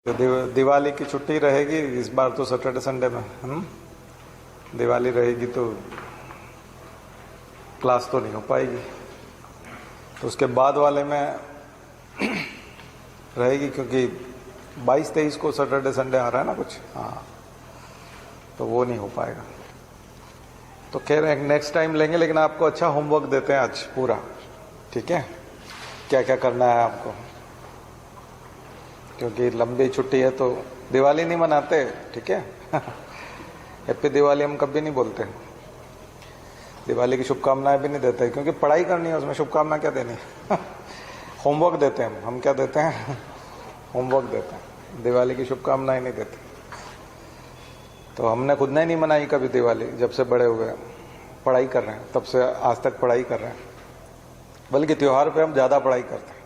तो दिवाली की छुट्टी रहेगी इस बार तो सैटरडे संडे में दिवाली रहेगी तो क्लास तो नहीं हो पाएगी। तो उसके बाद वाले में रहेगी क्योंकि 22-23 को सैटरडे संडे आ रहा है ना कुछ, हाँ, तो वो नहीं हो पाएगा। तो खैर एक नेक्स्ट टाइम लेंगे, लेकिन आपको अच्छा होमवर्क देते हैं आज पूरा, ठीक है, क्या क्या करना है आपको, क्योंकि लंबी छुट्टी है। तो दिवाली नहीं मनाते, ठीक है हैप्पी दिवाली हम कभी नहीं बोलते, दिवाली की शुभकामनाएं भी नहीं देते, क्योंकि पढ़ाई करनी है, उसमें शुभकामना क्या देनी होमवर्क देते हैं हम क्या देते हैं होमवर्क देते हैं, दिवाली की शुभकामनाएं नहीं देते। तो हमने खुद ने नहीं मनाई कभी दिवाली, जब से बड़े हुए पढ़ाई कर रहे हैं, तब से आज तक पढ़ाई कर रहे हैं। बल्कि त्योहार पे हम ज़्यादा पढ़ाई करते हैं,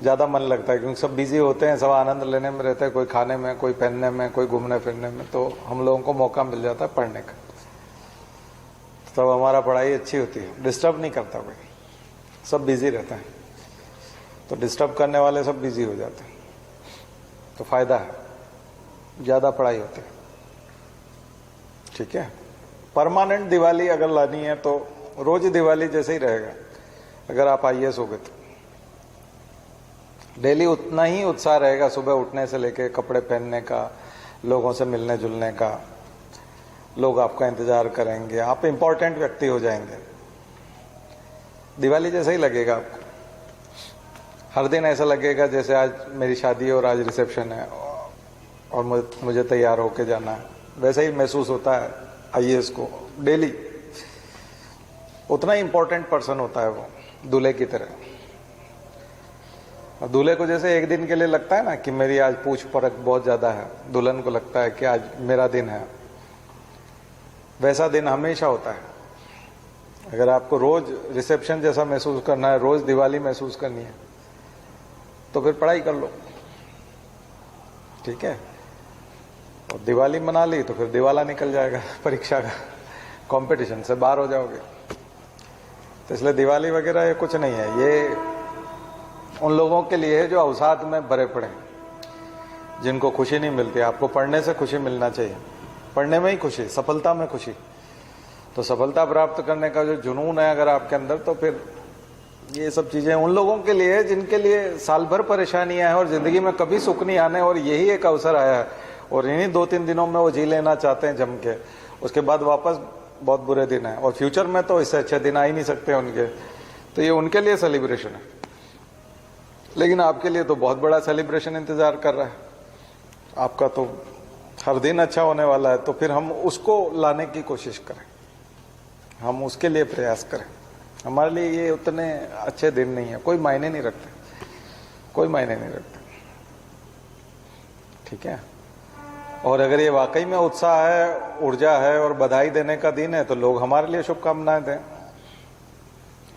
ज़्यादा मन लगता है, क्योंकि सब बिजी होते हैं, सब आनंद लेने में रहते हैं, कोई खाने में, कोई पहनने में, कोई घूमने फिरने में, तो हम लोगों को मौका मिल जाता है पढ़ने का। तब हमारा पढ़ाई अच्छी होती है, डिस्टर्ब नहीं करता कोई, सब बिजी रहते हैं, तो डिस्टर्ब करने वाले सब बिजी हो जाते हैं, तो फायदा है, ज़्यादा पढ़ाई होती है, ठीक है। परमानेंट दिवाली अगर लानी है तो रोज दिवाली जैसे ही रहेगा। अगर आप IAS हो गए तो डेली उतना ही उत्साह रहेगा, सुबह उठने से लेके कपड़े पहनने का, लोगों से मिलने जुलने का, लोग आपका इंतजार करेंगे, आप इंपॉर्टेंट व्यक्ति हो जाएंगे। दिवाली जैसा ही लगेगा आपको, हर दिन ऐसा लगेगा जैसे आज मेरी शादी है और आज रिसेप्शन है और मुझे तैयार होके जाना है, वैसा ही महसूस होता है IAS को डेली। उतना ही इंपॉर्टेंट पर्सन होता है वो, दूल्हे की तरह। और दूल्हे को जैसे एक दिन के लिए लगता है ना कि मेरी आज पूछ परख बहुत ज्यादा है, दुल्हन को लगता है कि आज मेरा दिन है, वैसा दिन हमेशा होता है। अगर आपको रोज रिसेप्शन जैसा महसूस करना है, रोज दिवाली महसूस करनी है, तो फिर पढ़ाई कर लो, ठीक है। और दिवाली मना ली तो फिर दिवाला निकल जाएगा परीक्षा का, कंपटीशन से बाहर हो जाओगे। तो इसलिए दिवाली वगैरह ये कुछ नहीं है, ये उन लोगों के लिए है जो अवसाद में भरे पड़े, जिनको खुशी नहीं मिलती। आपको पढ़ने से खुशी मिलना चाहिए, पढ़ने में ही खुशी, सफलता में खुशी। तो सफलता प्राप्त करने का जो जुनून है अगर आपके अंदर, तो फिर ये सब चीजें उन लोगों के लिए है जिनके लिए साल भर परेशानियां हैं और जिंदगी में कभी सुख नहीं आने, और यही एक अवसर आया है और इन्हीं 2-3 दिनों में वो जी लेना चाहते हैं जम के। उसके बाद वापस बहुत बुरे दिन है, और फ्यूचर में तो इससे अच्छे दिन आ ही नहीं सकते उनके। तो ये उनके लिए सेलिब्रेशन है, लेकिन आपके लिए तो बहुत बड़ा सेलिब्रेशन इंतजार कर रहा है। आपका तो हर दिन अच्छा होने वाला है, तो फिर हम उसको लाने की कोशिश करें, हम उसके लिए प्रयास करें। हमारे लिए ये उतने अच्छे दिन नहीं है, कोई मायने नहीं रखते, कोई मायने नहीं रखते, ठीक है। और अगर ये वाकई में उत्साह है, ऊर्जा है और बधाई देने का दिन है, तो लोग हमारे लिए शुभकामनाएं दें।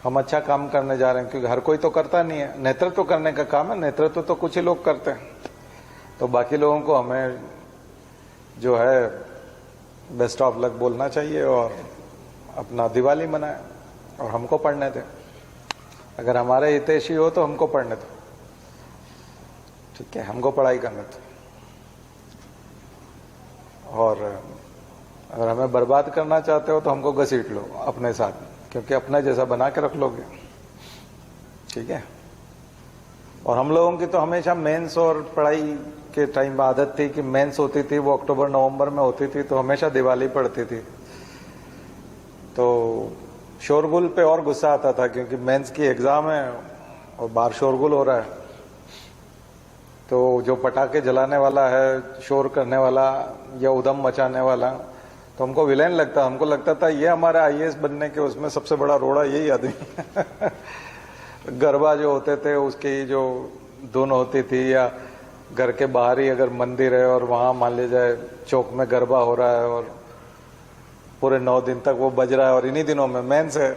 हम अच्छा काम करने जा रहे हैं, क्योंकि हर कोई तो करता नहीं है, नेतृत्व करने का काम है, नेतृत्व तो कुछ ही लोग करते हैं। तो बाकी लोगों को हमें जो है बेस्ट ऑफ लक बोलना चाहिए और अपना दिवाली मनाएं और हमको पढ़ने दें। अगर हमारे हितैषी हो तो हमको पढ़ने दो, ठीक है, हमको पढ़ाई करने दो। और अगर हमें बर्बाद करना चाहते हो तो हमको घसीट लो अपने साथ, क्योंकि अपना जैसा बना के रख लोगे, ठीक है। और हम लोगों की तो हमेशा मेंस और पढ़ाई के टाइम आदत थी कि मेंस होती थी वो अक्टूबर-नवंबर में होती थी, तो हमेशा दिवाली पड़ती थी। तो शोरगुल पे और गुस्सा आता था, क्योंकि मेंस की एग्जाम है और बाहर शोरगुल हो रहा है। तो जो पटाखे जलाने वाला है, शोर करने वाला या उधम मचाने वाला, तो हमको विलेन लगता, हमको लगता था ये हमारा IAS बनने के उसमें सबसे बड़ा रोड़ा यही आदमी गरबा जो होते थे उसकी जो धुन होती थी, या घर के बाहर ही अगर मंदिर है और वहां मान लीजिए जाए चौक में गरबा हो रहा है और पूरे 9 दिन तक वो बज रहा है, और इन्हीं दिनों में मेंस है,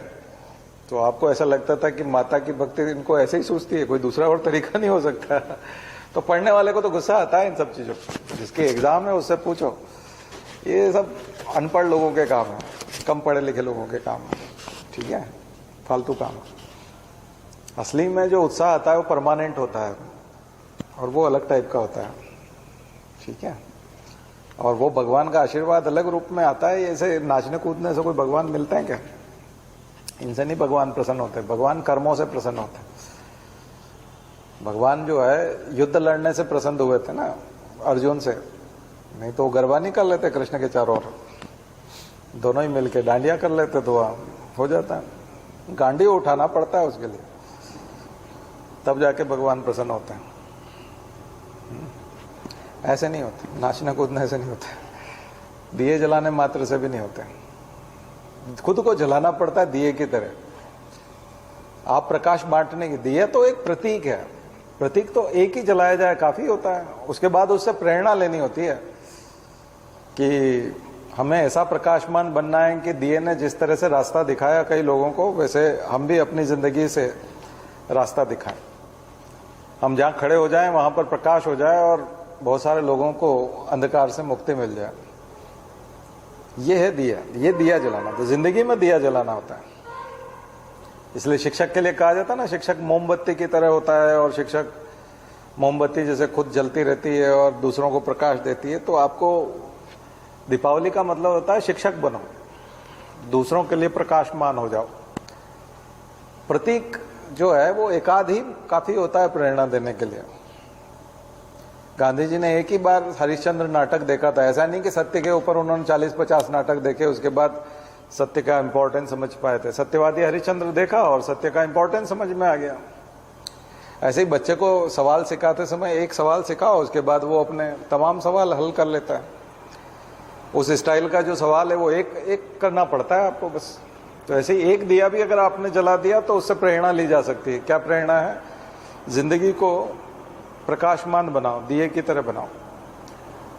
तो आपको ऐसा लगता था कि माता की भक्ति इनको ऐसे ही सूझती है, कोई दूसरा और तरीका नहीं हो सकता। तो पढ़ने वाले को तो गुस्सा आता है इन सब चीजों, जिसके एग्जाम है उससे पूछो, ये सब अनपढ़ लोगों के काम है, कम पढ़े लिखे लोगों के काम है, ठीक है, फालतू काम है। असली में जो उत्साह आता है वो परमानेंट होता है, और वो अलग टाइप का होता है, ठीक है। और वो भगवान का आशीर्वाद अलग रूप में आता है। ऐसे नाचने कूदने से कोई भगवान मिलते हैं क्या? इनसे नहीं भगवान प्रसन्न होते, भगवान कर्मों से प्रसन्न होते हैं। भगवान जो है युद्ध लड़ने से प्रसन्न हुए थे ना अर्जुन से, नहीं तो वो गरबा नहीं कर लेते कृष्ण के चारों ओर, दोनों ही मिलके डांडिया कर लेते तो वहां हो जाता है। गांडी उठाना पड़ता है उसके लिए, तब जाके भगवान प्रसन्न होते हैं। ऐसे नहीं होते, नाचने कूदने से नहीं होते, दिए जलाने मात्र से भी नहीं होते, खुद को जलाना पड़ता है दिए की तरह। आप प्रकाश बांटने की, दिया तो एक प्रतीक है, प्रतीक तो एक ही जलाया जाए काफी होता है। उसके बाद उससे प्रेरणा लेनी होती है कि हमें ऐसा प्रकाशमान बनना है कि दिए ने जिस तरह से रास्ता दिखाया कई लोगों को, वैसे हम भी अपनी जिंदगी से रास्ता दिखाएं। हम जहां खड़े हो जाएं वहां पर प्रकाश हो जाए और बहुत सारे लोगों को अंधकार से मुक्ति मिल जाए। ये है दिया, ये दिया जलाना। तो जिंदगी में दिया जलाना होता है। इसलिए शिक्षक के लिए कहा जाता है ना, शिक्षक मोमबत्ती की तरह होता है, और शिक्षक मोमबत्ती जैसे खुद जलती रहती है और दूसरों को प्रकाश देती है। तो आपको दीपावली का मतलब होता है शिक्षक बनो, दूसरों के लिए प्रकाशमान हो जाओ। प्रतीक जो है वो एकाध ही काफी होता है प्रेरणा देने के लिए। गांधी जी ने एक ही बार हरिश्चंद्र नाटक देखा था। ऐसा नहीं कि सत्य के ऊपर उन्होंने 40-50 नाटक देखे, उसके बाद सत्य का इंपॉर्टेंस समझ पाए थे। सत्यवादी हरिश्चंद्र देखा और सत्य का इंपॉर्टेंस समझ में आ गया। ऐसे ही बच्चे को सवाल सिखाते समय एक सवाल सिखाओ, उसके बाद वो अपने तमाम सवाल हल कर लेता है। उस स्टाइल का जो सवाल है वो एक एक करना पड़ता है आपको बस। तो ऐसे ही एक दिया भी अगर आपने जला दिया तो उससे प्रेरणा ली जा सकती है। क्या प्रेरणा है? जिंदगी को प्रकाशमान बनाओ, दिए की तरह बनाओ।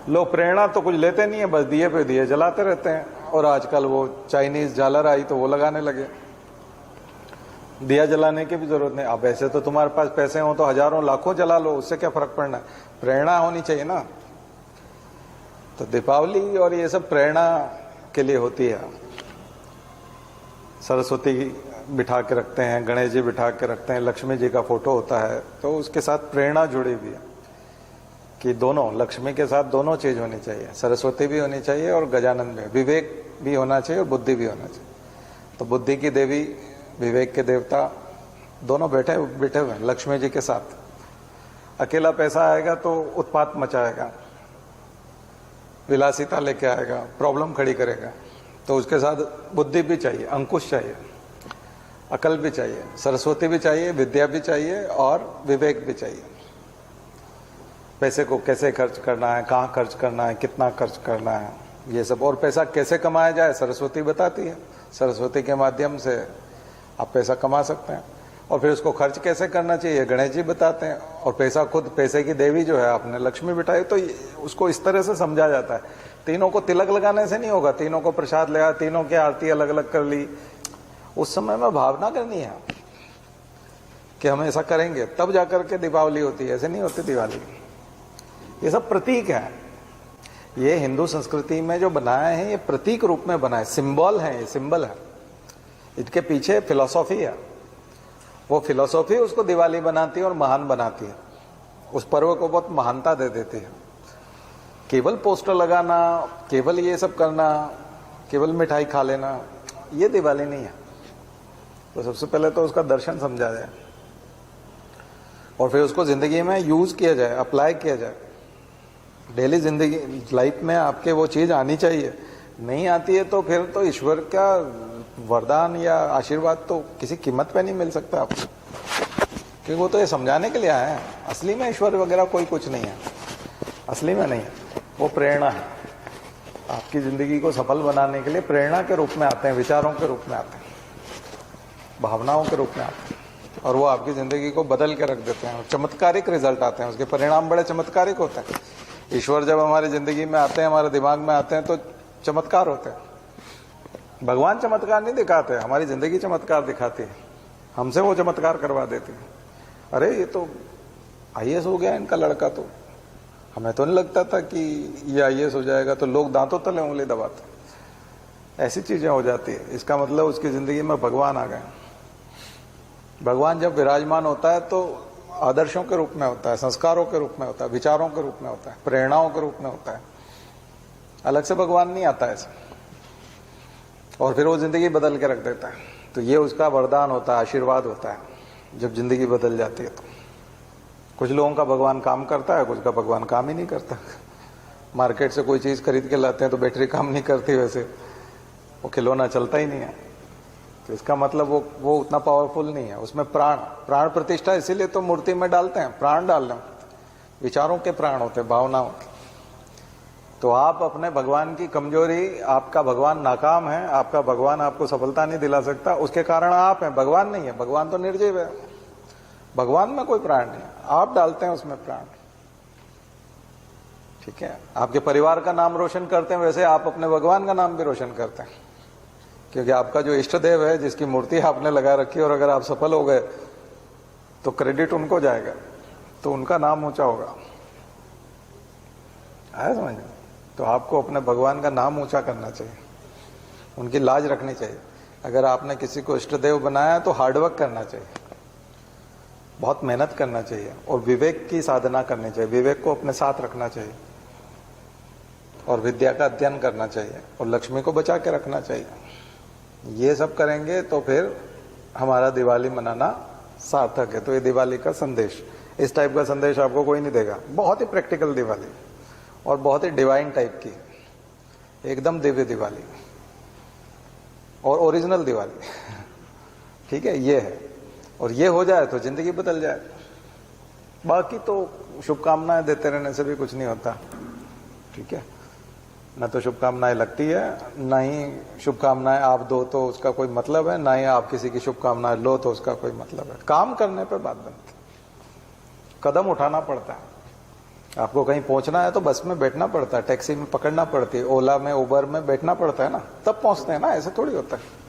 लोग प्रेरणा तो कुछ लेते नहीं है, बस दिए पे दिए जलाते रहते हैं। और आजकल वो चाइनीज झालर आई तो वो लगाने लगे। दिया जलाने की भी जरूरत नहीं। अब ऐसे तो तुम्हारे पास पैसे हो तो हजारों लाखों जला लो, उससे क्या फर्क पड़ना है? प्रेरणा होनी चाहिए ना। तो दीपावली और ये सब प्रेरणा के लिए होती है। सरस्वती बिठा के रखते हैं, गणेश जी बिठा के रखते हैं, लक्ष्मी जी का फोटो होता है, तो उसके साथ प्रेरणा जुड़ी हुई है कि दोनों, लक्ष्मी के साथ दोनों चीज होनी चाहिए, सरस्वती भी होनी चाहिए और गजानन भी, विवेक भी होना चाहिए और बुद्धि भी होना चाहिए। तो बुद्धि की देवी, विवेक के देवता दोनों बैठे हुए हैं लक्ष्मी जी के साथ। अकेला पैसा आएगा तो उत्पात मचाएगा, विलासिता लेके आएगा, प्रॉब्लम खड़ी करेगा। तो उसके साथ बुद्धि भी चाहिए, अंकुश चाहिए, अकल भी चाहिए, सरस्वती भी चाहिए, विद्या भी चाहिए और विवेक भी चाहिए। पैसे को कैसे खर्च करना है, कहाँ खर्च करना है, कितना खर्च करना है, ये सब। और पैसा कैसे कमाया जाए सरस्वती बताती है। सरस्वती के माध्यम से आप पैसा कमा सकते हैं। और फिर उसको खर्च कैसे करना चाहिए गणेश जी बताते हैं। और पैसा खुद, पैसे की देवी जो है आपने लक्ष्मी बिठाई, तो उसको इस तरह से समझा जाता है। तीनों को तिलक लगाने से नहीं होगा, तीनों को प्रसाद लगा, तीनों की आरती अलग अलग कर ली। उस समय में भावना करनी है कि हम ऐसा करेंगे तब जाकर के दीपावली होती है, ऐसे नहीं होती दिवाली। ये सब प्रतीक है। ये हिंदू संस्कृति में जो बनाए हैं ये प्रतीक रूप में बनाए, सिंबल है, ये सिंबल है। इसके पीछे फिलॉसफी है। वो फिलॉसफी उसको दिवाली बनाती है और महान बनाती है, उस पर्व को बहुत महानता दे देती है। केवल पोस्टर लगाना, केवल ये सब करना, केवल मिठाई खा लेना, ये दिवाली नहीं है। तो सबसे पहले तो उसका दर्शन समझा जाए और फिर उसको जिंदगी में यूज किया जाए, अप्लाई किया जाए। डेली जिंदगी लाइफ में आपके वो चीज आनी चाहिए। नहीं आती है तो फिर तो ईश्वर का वरदान या आशीर्वाद तो किसी कीमत पे नहीं मिल सकता आपको, क्योंकि वो तो ये समझाने के लिए आए हैं। असली में ईश्वर वगैरह कोई कुछ नहीं है, असली में नहीं है। वो प्रेरणा है, आपकी जिंदगी को सफल बनाने के लिए प्रेरणा के रूप में आते हैं, विचारों के रूप में आते हैं, भावनाओं के रूप में आते हैं, और वो आपकी जिंदगी को बदल के रख देते हैं। चमत्कारिक रिजल्ट आते हैं, उसके परिणाम बड़े चमत्कारिक होते हैं। ईश्वर जब हमारी जिंदगी में आते हैं, हमारे दिमाग में आते हैं, तो चमत्कार होते हैं। भगवान चमत्कार नहीं दिखाते, हमारी जिंदगी चमत्कार दिखाती है, हमसे वो चमत्कार करवा देती है। अरे ये तो IAS हो गया इनका लड़का, तो हमें तो नहीं लगता था कि ये IAS हो जाएगा। तो लोग दांतों तले उंगली दबाते, ऐसी चीजें हो जाती है। इसका मतलब उसकी जिंदगी में भगवान आ गए। भगवान जब विराजमान होता है तो आदर्शों के रूप में होता है, संस्कारों के रूप में होता है, विचारों के रूप में होता है, प्रेरणाओं के रूप में होता है। अलग से भगवान नहीं आता ऐसे, और फिर वो जिंदगी बदल के रख देता है। तो ये उसका वरदान होता है, आशीर्वाद होता है जब जिंदगी बदल जाती है। तो कुछ लोगों का भगवान काम करता है, कुछ का भगवान काम ही नहीं करता। मार्केट से कोई चीज खरीद के लाते हैं तो बैटरी काम नहीं करती, वैसे वो खिलौना चलता ही नहीं है। तो इसका मतलब वो उतना पावरफुल नहीं है। उसमें प्राण प्रतिष्ठा इसीलिए तो मूर्ति में डालते हैं, प्राण डाल रहे हैं, विचारों के प्राण होते हैं, भावनाओं के। तो आप अपने भगवान की कमजोरी, आपका भगवान नाकाम है, आपका भगवान आपको सफलता नहीं दिला सकता, उसके कारण आप हैं, भगवान नहीं है। भगवान तो निर्जीव है, भगवान में कोई प्राण नहीं है, आप डालते हैं उसमें प्राण। ठीक है, आपके परिवार का नाम रोशन करते हैं, वैसे आप अपने भगवान का नाम भी रोशन करते हैं, क्योंकि आपका जो इष्ट देव है, जिसकी मूर्ति आपने लगा रखी है, और अगर आप सफल हो गए तो क्रेडिट उनको जाएगा, तो उनका नाम ऊंचा होगा। आया समझ में? तो आपको अपने भगवान का नाम ऊंचा करना चाहिए, उनकी लाज रखनी चाहिए। अगर आपने किसी को इष्ट देव बनाया तो हार्डवर्क करना चाहिए, बहुत मेहनत करना चाहिए, और विवेक की साधना करनी चाहिए, विवेक को अपने साथ रखना चाहिए, और विद्या का अध्ययन करना चाहिए, और लक्ष्मी को बचा के रखना चाहिए। ये सब करेंगे तो फिर हमारा दिवाली मनाना सार्थक है। तो ये दिवाली का संदेश, इस टाइप का संदेश आपको कोई नहीं देगा। बहुत ही प्रैक्टिकल दिवाली, और बहुत ही डिवाइन टाइप की, एकदम दिव्य दिवाली और ओरिजिनल दिवाली। ठीक है, ये है। और ये हो जाए तो जिंदगी बदल जाए। बाकी तो शुभकामनाएं देते रहने से भी कुछ नहीं होता। ठीक है, न तो शुभकामनाएं लगती है, ना ही शुभकामनाएं आप दो तो उसका कोई मतलब है, ना ही आप किसी की शुभकामनाएं लो तो उसका कोई मतलब है। काम करने पे बात बनती, कदम उठाना पड़ता है। आपको कहीं पहुंचना है तो बस में बैठना पड़ता है, टैक्सी में पकड़ना पड़ती है, ओला में, उबर में बैठना पड़ता है ना, तब पहुंचते हैं ना। ऐसे थोड़ी होता है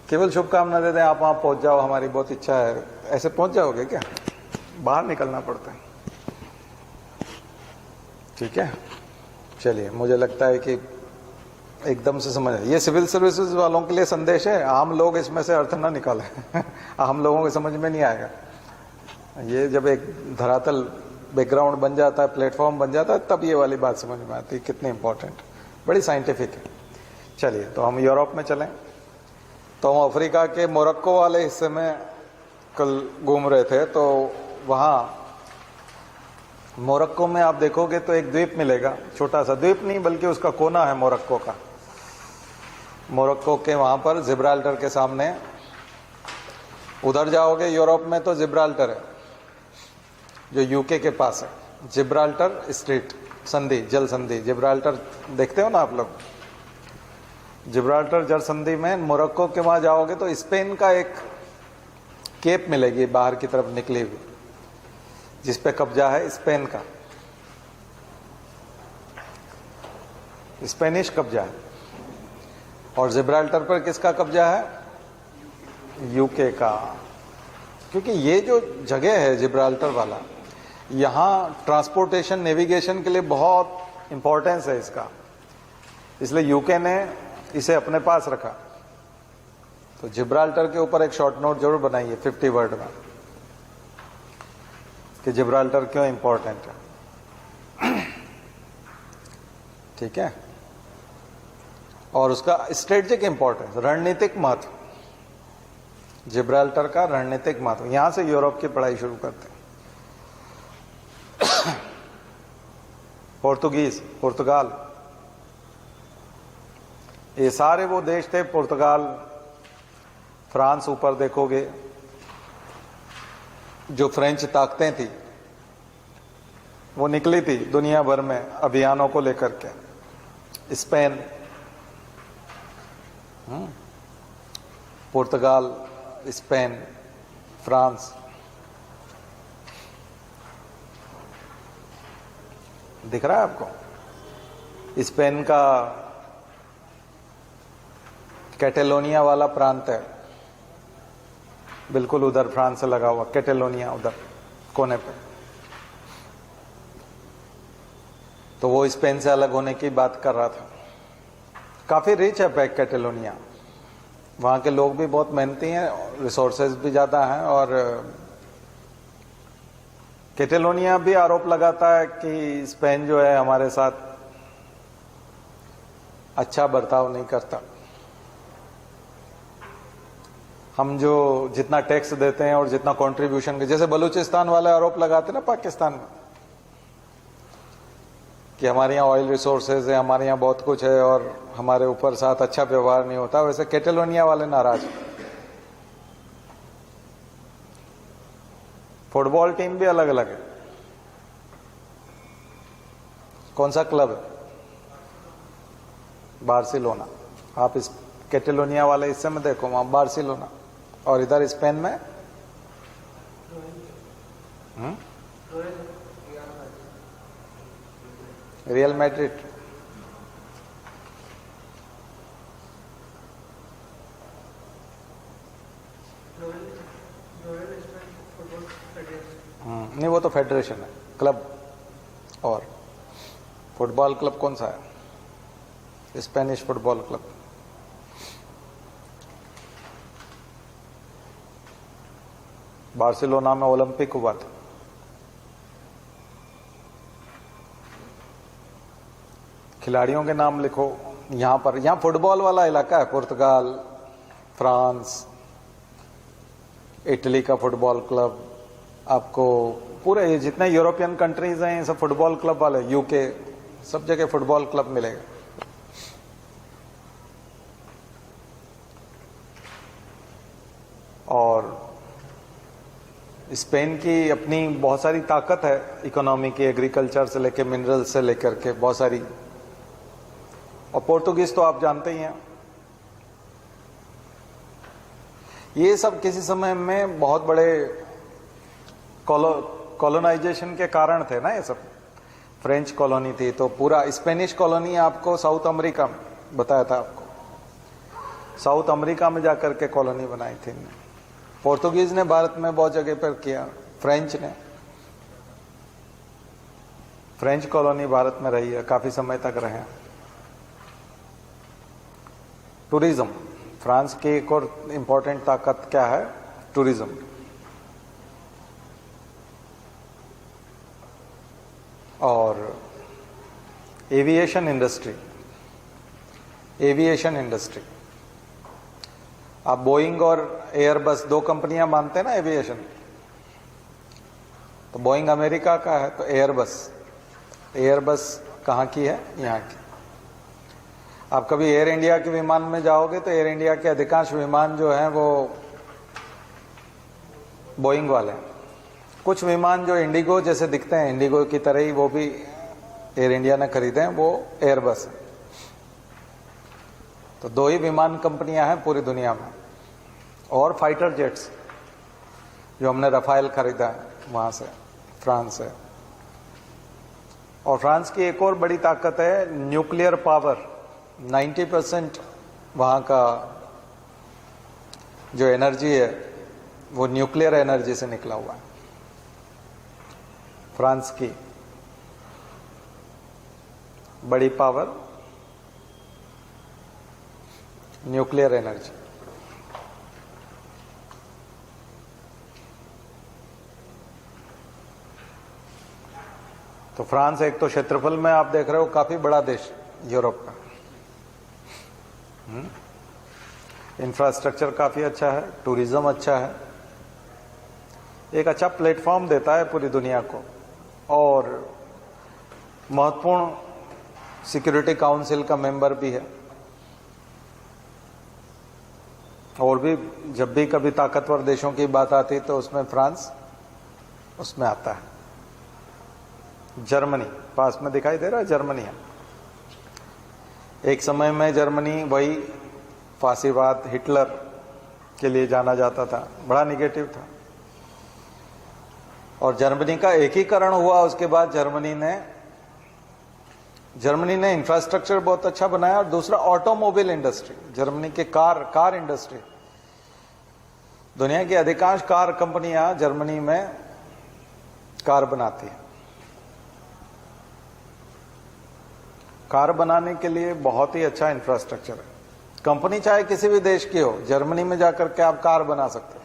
केवल शुभकामना देते हैं, आप वहां पहुंच जाओ, हमारी बहुत इच्छा है, ऐसे पहुंच जाओगे क्या? बाहर निकलना पड़ता है। ठीक है, चलिए, मुझे लगता है कि एकदम से समझ ये सिविल सर्विसेज वालों के लिए संदेश है। आम लोग इसमें से अर्थ ना निकाले। आम लोगों को समझ में नहीं आएगा। ये जब एक धरातल बैकग्राउंड बन जाता है, प्लेटफॉर्म बन जाता है, तब ये वाली बात समझ में आती है कितनी इंपॉर्टेंट, बड़ी साइंटिफिक है। चलिए, तो हम यूरोप में चलें। तो हम अफ्रीका के मोरक्को वाले हिस्से में कल घूम रहे थे। तो वहां मोरक्को में आप देखोगे तो एक द्वीप मिलेगा, छोटा सा द्वीप नहीं बल्कि उसका कोना है मोरक्को का। मोरक्को के वहां पर जिब्राल्टर के सामने, उधर जाओगे यूरोप में तो जिब्राल्टर है जो यूके के पास है। जिब्राल्टर स्ट्रेट संधि, जल संधि, जिब्राल्टर देखते हो ना आप लोग। जिब्राल्टर जल संधि में मोरक्को के वहां जाओगे तो स्पेन का एक केप मिलेगी बाहर की तरफ निकली हुई, जिस पे कब्जा है स्पेन का, स्पेनिश कब्जा है। और जिब्राल्टर पर किसका कब्जा है? यूके का। क्योंकि ये जो जगह है जिब्राल्टर वाला, यहां ट्रांसपोर्टेशन, नेविगेशन के लिए बहुत इंपॉर्टेंस है इसका, इसलिए यूके ने इसे अपने पास रखा। तो जिब्राल्टर के ऊपर एक शॉर्ट नोट जरूर बनाइए 50 वर्ड में कि जिब्राल्टर क्यों इंपॉर्टेंट है। ठीक है, और उसका स्ट्रेटेजिक इंपॉर्टेंस, रणनीतिक महत्व, जिब्राल्टर का रणनीतिक महत्व। यहां से यूरोप की पढ़ाई शुरू करते हैं। पोर्तुगीज, पुर्तगाल, ये सारे वो देश थे, पुर्तगाल, फ्रांस, ऊपर देखोगे जो फ्रेंच ताकतें थी वो निकली थी दुनिया भर में अभियानों को लेकर के। स्पेन, पुर्तगाल, स्पेन, फ्रांस। दिख रहा है आपको? स्पेन का कैटेलोनिया वाला प्रांत है, बिल्कुल उधर फ्रांस से लगा हुआ कैटेलोनिया, उधर कोने पे। तो वो स्पेन से अलग होने की बात कर रहा था। काफी रिच है कैटेलोनिया, वहां के लोग भी बहुत मेहनती हैं, रिसोर्सेज भी ज्यादा हैं, और कैटेलोनिया भी आरोप लगाता है कि स्पेन जो है हमारे साथ अच्छा बर्ताव नहीं करता। हम जो जितना टैक्स देते हैं और जितना कंट्रीब्यूशन, जैसे बलूचिस्तान वाले आरोप लगाते हैं ना पाकिस्तान में कि हमारे यहाँ ऑयल रिसोर्सेज है, हमारे यहाँ बहुत कुछ है और हमारे ऊपर साथ अच्छा व्यवहार नहीं होता, वैसे कैटेलोनिया वाले नाराज। फुटबॉल टीम भी अलग अलग है। कौन सा क्लब है? बार्सिलोना। आप इस कैटेलोनिया वाले हिस्से में देखो, वहां बार्सिलोना, और इधर स्पेन में रियल मैड्रिड। नहीं, वो तो फेडरेशन है, क्लब। और फुटबॉल क्लब कौन सा है? Spanish football club. बार्सिलोना में ओलंपिक हुआ था। खिलाड़ियों के नाम लिखो यहां पर। यहां फुटबॉल वाला इलाका है। पुर्तगाल, फ्रांस, इटली का फुटबॉल क्लब, आपको पूरे ये जितने यूरोपियन कंट्रीज हैं सब फुटबॉल क्लब वाले, यूके, सब जगह फुटबॉल क्लब मिलेगा। और स्पेन की अपनी बहुत सारी ताकत है इकोनॉमी की, एग्रीकल्चर से लेकर मिनरल से लेकर के बहुत सारी। और पोर्तुगीज तो आप जानते ही हैं। ये सब किसी समय में बहुत बड़े कॉलोनाइजेशन के कारण थे ना। ये सब फ्रेंच कॉलोनी थी, तो पूरा स्पेनिश कॉलोनी आपको साउथ अमेरिका में बताया था आपको। साउथ अमेरिका में जाकर के कॉलोनी बनाई थी। पोर्तुगीज ने भारत में बहुत जगह पर किया। फ्रेंच कॉलोनी भारत में रही है, काफी समय तक रहे हैं। टूरिज्म, फ्रांस की एक और इंपॉर्टेंट ताकत क्या है? टूरिज्म। और एविएशन इंडस्ट्री। आप बोइंग और एयरबस दो कंपनियां मानते हैं ना एविएशन। तो बोइंग अमेरिका का है, तो एयरबस कहाँ की है? यहाँ की। आप कभी एयर इंडिया के विमान में जाओगे तो एयर इंडिया के अधिकांश विमान जो हैं वो बोइंग वाले हैं। कुछ विमान जो इंडिगो जैसे दिखते हैं, इंडिगो की तरह ही, वो भी एयर इंडिया ने खरीदे हैं, वो एयरबस है। तो दो ही विमान कंपनियां हैं पूरी दुनिया में। और फाइटर जेट्स जो हमने रफाइल खरीदा है वहां से, फ्रांस से। और फ्रांस की एक और बड़ी ताकत है न्यूक्लियर पावर। 90% वहां का जो एनर्जी है वो न्यूक्लियर एनर्जी से निकला हुआ है। फ्रांस की बड़ी पावर न्यूक्लियर एनर्जी। तो फ्रांस एक तो क्षेत्रफल में आप देख रहे हो काफी बड़ा देश यूरोप का। इंफ्रास्ट्रक्चर काफी अच्छा है, टूरिज्म अच्छा है, एक अच्छा प्लेटफॉर्म देता है पूरी दुनिया को। और महत्वपूर्ण सिक्योरिटी काउंसिल का मेंबर भी है। और भी जब भी कभी ताकतवर देशों की बात आती तो उसमें फ्रांस उसमें आता है। जर्मनी पास में दिखाई दे रहा है, जर्मनी है। एक समय में जर्मनी वही फासीवाद, हिटलर के लिए जाना जाता था, बड़ा निगेटिव था। और जर्मनी का एकीकरण हुआ उसके बाद जर्मनी ने इंफ्रास्ट्रक्चर बहुत अच्छा बनाया। और दूसरा ऑटोमोबाइल इंडस्ट्री, जर्मनी के कार इंडस्ट्री। दुनिया की अधिकांश कार कंपनियां जर्मनी में कार बनाती है। कार बनाने के लिए बहुत ही अच्छा इंफ्रास्ट्रक्चर है। कंपनी चाहे किसी भी देश की हो, जर्मनी में जाकर के आप कार बना सकते हो।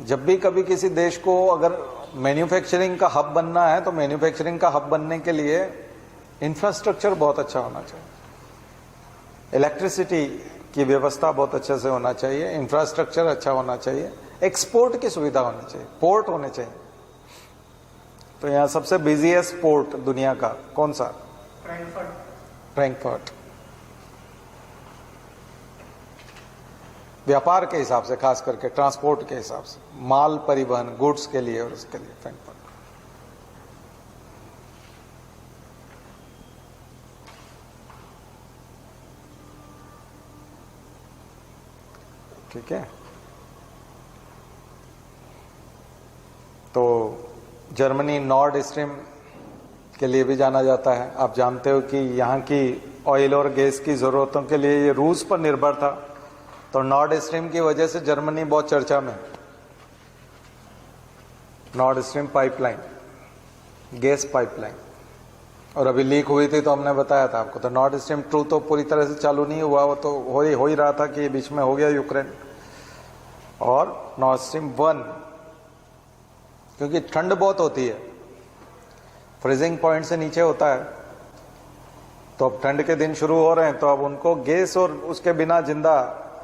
जब भी कभी किसी देश को अगर मैन्युफैक्चरिंग का हब बनना है तो मैन्युफैक्चरिंग का हब बनने के लिए इंफ्रास्ट्रक्चर बहुत अच्छा होना चाहिए, इलेक्ट्रिसिटी की व्यवस्था बहुत अच्छे से होना चाहिए, इंफ्रास्ट्रक्चर अच्छा होना चाहिए, एक्सपोर्ट की सुविधा होनी चाहिए, पोर्ट होने चाहिए। तो यहाँ सबसे बिजीएस्ट पोर्ट दुनिया का कौन सा? फ्रैंकफर्ट। व्यापार के हिसाब से, खास करके ट्रांसपोर्ट के हिसाब से, माल परिवहन, गुड्स के लिए और उसके लिए फ्रैंकफर्ट। ठीक है। तो जर्मनी नॉर्ड स्ट्रीम के लिए भी जाना जाता है। आप जानते हो कि यहाँ की ऑयल और गैस की जरूरतों के लिए ये रूस पर निर्भर था, तो नॉर्ड स्ट्रीम की वजह से जर्मनी बहुत चर्चा में। Nord stream pipeline, gas pipeline, और अभी लीक हुई थी तो हमने बताया था आपको। तो नॉर्ड स्ट्रीम 2 तो पूरी तरह से चालू नहीं हुआ, वो तो हो ही रहा था कि बीच में हो गया यूक्रेन। और नॉर्ड स्ट्रीम 1, क्योंकि ठंड बहुत होती है, फ्रीजिंग पॉइंट से नीचे होता है, तो अब ठंड के दिन शुरू हो रहे हैं, तो अब उनको गैस और उसके बिना जिंदा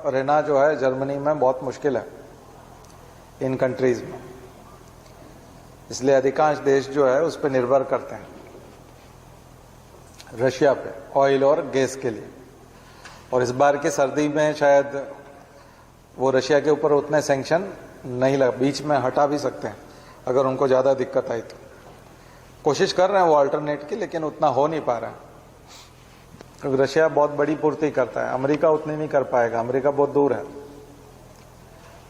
रहना जो है जर्मनी में बहुत मुश्किल है, इन कंट्रीज में। इसलिए अधिकांश देश जो है उस पर निर्भर करते हैं, रशिया पे, ऑयल और गैस के लिए। और इस बार की सर्दी में शायद वो रशिया के ऊपर उतने सैंक्शन नहीं लगा, बीच में हटा भी सकते हैं अगर उनको ज्यादा दिक्कत आई तो। कोशिश कर रहे हैं वो अल्टरनेट की, लेकिन उतना हो नहीं पा रहा है, क्योंकि रशिया बहुत बड़ी पूर्ति करता है, अमेरिका उतनी नहीं कर पाएगा, अमेरिका बहुत दूर है,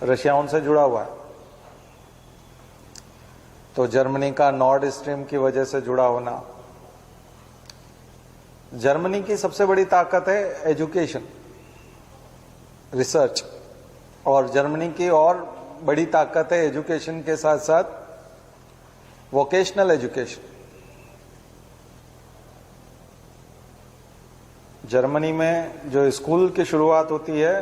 रशिया उनसे जुड़ा हुआ है। तो जर्मनी का नॉर्ड स्ट्रीम की वजह से जुड़ा होना। जर्मनी की सबसे बड़ी ताकत है एजुकेशन, रिसर्च, और जर्मनी की और बड़ी ताकत है एजुकेशन के साथ साथ वोकेशनल एजुकेशन। जर्मनी में जो स्कूल की शुरुआत होती है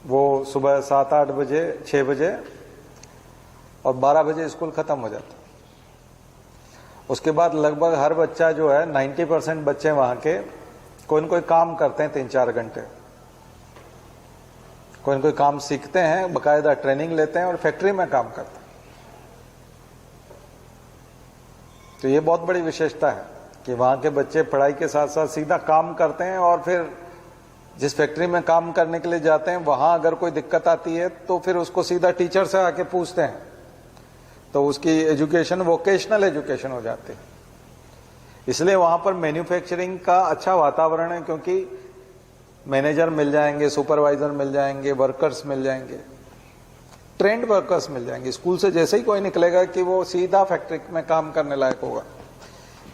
वो सुबह 7-8 बजे, 6 बजे, और 12 बजे स्कूल खत्म हो जाता है। उसके बाद लगभग हर बच्चा जो है, 90% बच्चे वहां के कोई न कोई काम करते हैं 3-4 घंटे, कोई न कोई काम सीखते हैं, बाकायदा ट्रेनिंग लेते हैं और फैक्ट्री में काम करते हैं। तो ये बहुत बड़ी विशेषता है कि वहां के बच्चे पढ़ाई के साथ साथ सीधा काम करते हैं, और फिर जिस फैक्ट्री में काम करने के लिए जाते हैं वहां अगर कोई दिक्कत आती है तो फिर उसको सीधा टीचर से आके पूछते हैं, तो उसकी एजुकेशन वोकेशनल एजुकेशन हो जाती है। इसलिए वहां पर मैन्युफैक्चरिंग का अच्छा वातावरण है, क्योंकि मैनेजर मिल जाएंगे, सुपरवाइजर मिल जाएंगे, वर्कर्स मिल जाएंगे, ट्रेंड वर्कर्स मिल जाएंगे। स्कूल से जैसे ही कोई निकलेगा कि वो सीधा फैक्ट्री में काम करने लायक होगा,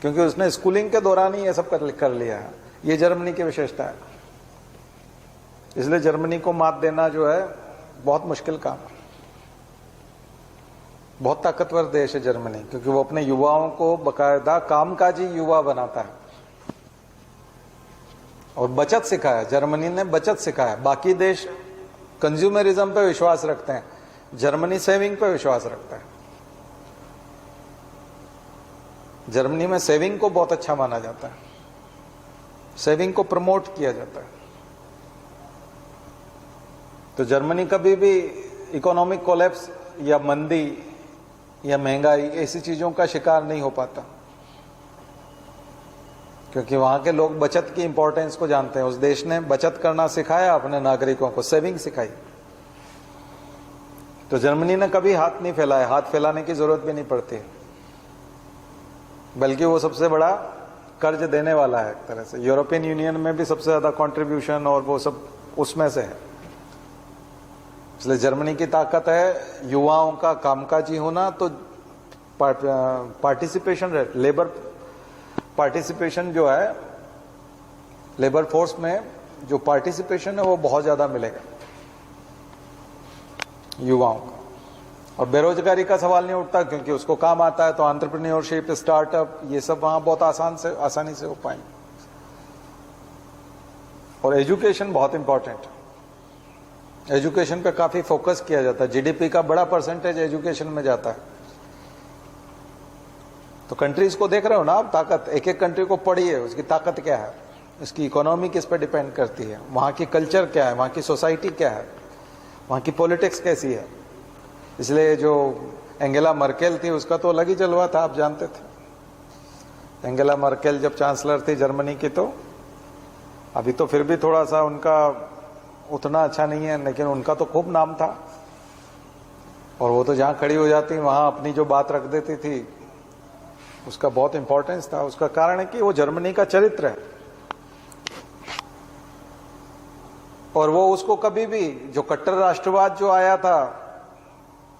क्योंकि उसने स्कूलिंग के दौरान ही ये सब कर लिया है। ये जर्मनी की विशेषता है। इसलिए जर्मनी को मात देना जो है बहुत मुश्किल काम है। बहुत ताकतवर देश है जर्मनी, क्योंकि वो अपने युवाओं को बाकायदा कामकाजी युवा बनाता है और बचत सिखाया। जर्मनी ने बचत सिखाया। बाकी देश कंज्यूमरिज्म पे विश्वास रखते हैं, जर्मनी सेविंग पे विश्वास रखता है। जर्मनी में सेविंग को बहुत अच्छा माना जाता है, सेविंग को प्रमोट किया जाता है। तो जर्मनी कभी भी इकोनॉमिक कोलैप्स या मंदी या महंगाई ऐसी चीजों का शिकार नहीं हो पाता, क्योंकि वहां के लोग बचत की इंपॉर्टेंस को जानते हैं। उस देश ने बचत करना सिखाया अपने नागरिकों को, सेविंग सिखाई। तो जर्मनी ने कभी हाथ नहीं फैलाया, हाथ फैलाने की जरूरत भी नहीं पड़ती, बल्कि वो सबसे बड़ा कर्ज देने वाला है एक तरह से। यूरोपियन यूनियन में भी सबसे ज्यादा कंट्रीब्यूशन और वो सब उसमें से है। इसलिए जर्मनी की ताकत है युवाओं का कामकाजी होना। तो पार्टिसिपेशन, लेबर पार्टिसिपेशन जो है, लेबर फोर्स में जो पार्टिसिपेशन है वो बहुत ज्यादा मिलेगा युवाओं का। और बेरोजगारी का सवाल नहीं उठता, क्योंकि उसको काम आता है। तो एंटरप्रेन्योरशिप, स्टार्टअप, ये सब वहां बहुत आसानी से हो पाएंगे। और एजुकेशन बहुत इंपॉर्टेंट है। एजुकेशन पे काफी फोकस किया जाता है, जीडीपी का बड़ा परसेंटेज एजुकेशन में जाता है। तो कंट्रीज को देख रहे हो ना आप, ताकत, एक एक कंट्री को पढ़िए, उसकी ताकत क्या है, इसकी इकोनॉमी किस पे डिपेंड करती है, वहां की कल्चर क्या है, वहां की सोसाइटी क्या है, वहां की पॉलिटिक्स कैसी है। इसलिए जो एंगेला मर्केल थी उसका तो अलग ही जलवा था, आप जानते थे। एंगेला मर्केल जब चांसलर थी जर्मनी की, तो अभी तो फिर भी थोड़ा सा उनका उतना अच्छा नहीं है, लेकिन उनका तो खूब नाम था। और वो तो जहां खड़ी हो जाती वहां अपनी जो बात रख देती थी, उसका बहुत इंपॉर्टेंस था। उसका कारण है कि वो जर्मनी का चरित्र है, और वो उसको कभी भी, जो कट्टर राष्ट्रवाद जो आया था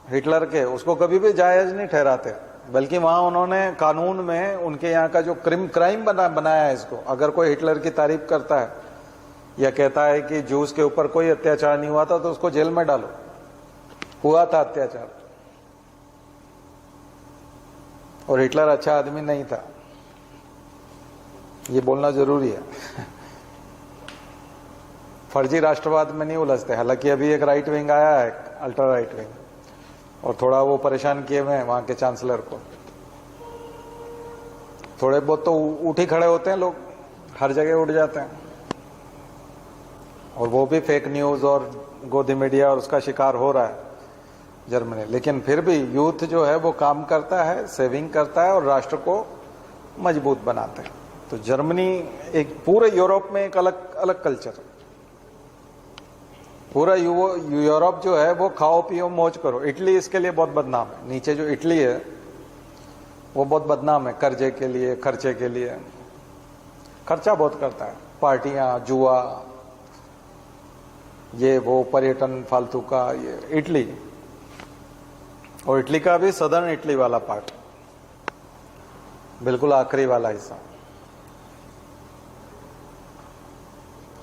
हिटलर के, उसको कभी भी जायज नहीं ठहराते, बल्कि वहां उन्होंने कानून में उनके यहाँ का जो क्राइम बनाया है इसको। अगर कोई हिटलर की तारीफ करता है या कहता है कि जूस के ऊपर कोई अत्याचार नहीं हुआ था, तो उसको जेल में डालो, हुआ था अत्याचार। और हिटलर अच्छा आदमी नहीं था, ये बोलना जरूरी है। फर्जी राष्ट्रवाद में नहीं उलझते। हालांकि अभी एक राइट विंग आया है, अल्ट्रा राइट विंग, और थोड़ा वो परेशान किए हुए हैं वहां के चांसलर को। थोड़े बहुत तो उठ ही खड़े होते हैं लोग, हर जगह उठ जाते हैं, और वो भी फेक न्यूज और गोदी मीडिया और उसका शिकार हो रहा है जर्मनी। लेकिन फिर भी यूथ जो है वो काम करता है, सेविंग करता है और राष्ट्र को मजबूत बनाते हैं। तो जर्मनी एक पूरे यूरोप में एक अलग अलग कल्चर, पूरा यूरोप जो है वो खाओ पियो मौज करो। इटली इसके लिए बहुत बदनाम है, नीचे जो इटली है वो बहुत बदनाम है कर्जे के लिए, खर्चे के लिए, खर्चा बहुत करता है, पार्टियां, जुआ, ये वो, पर्यटन फालतू का, ये इटली। और इटली का भी सदर्न इटली वाला पार्ट, बिल्कुल आखिरी वाला हिस्सा,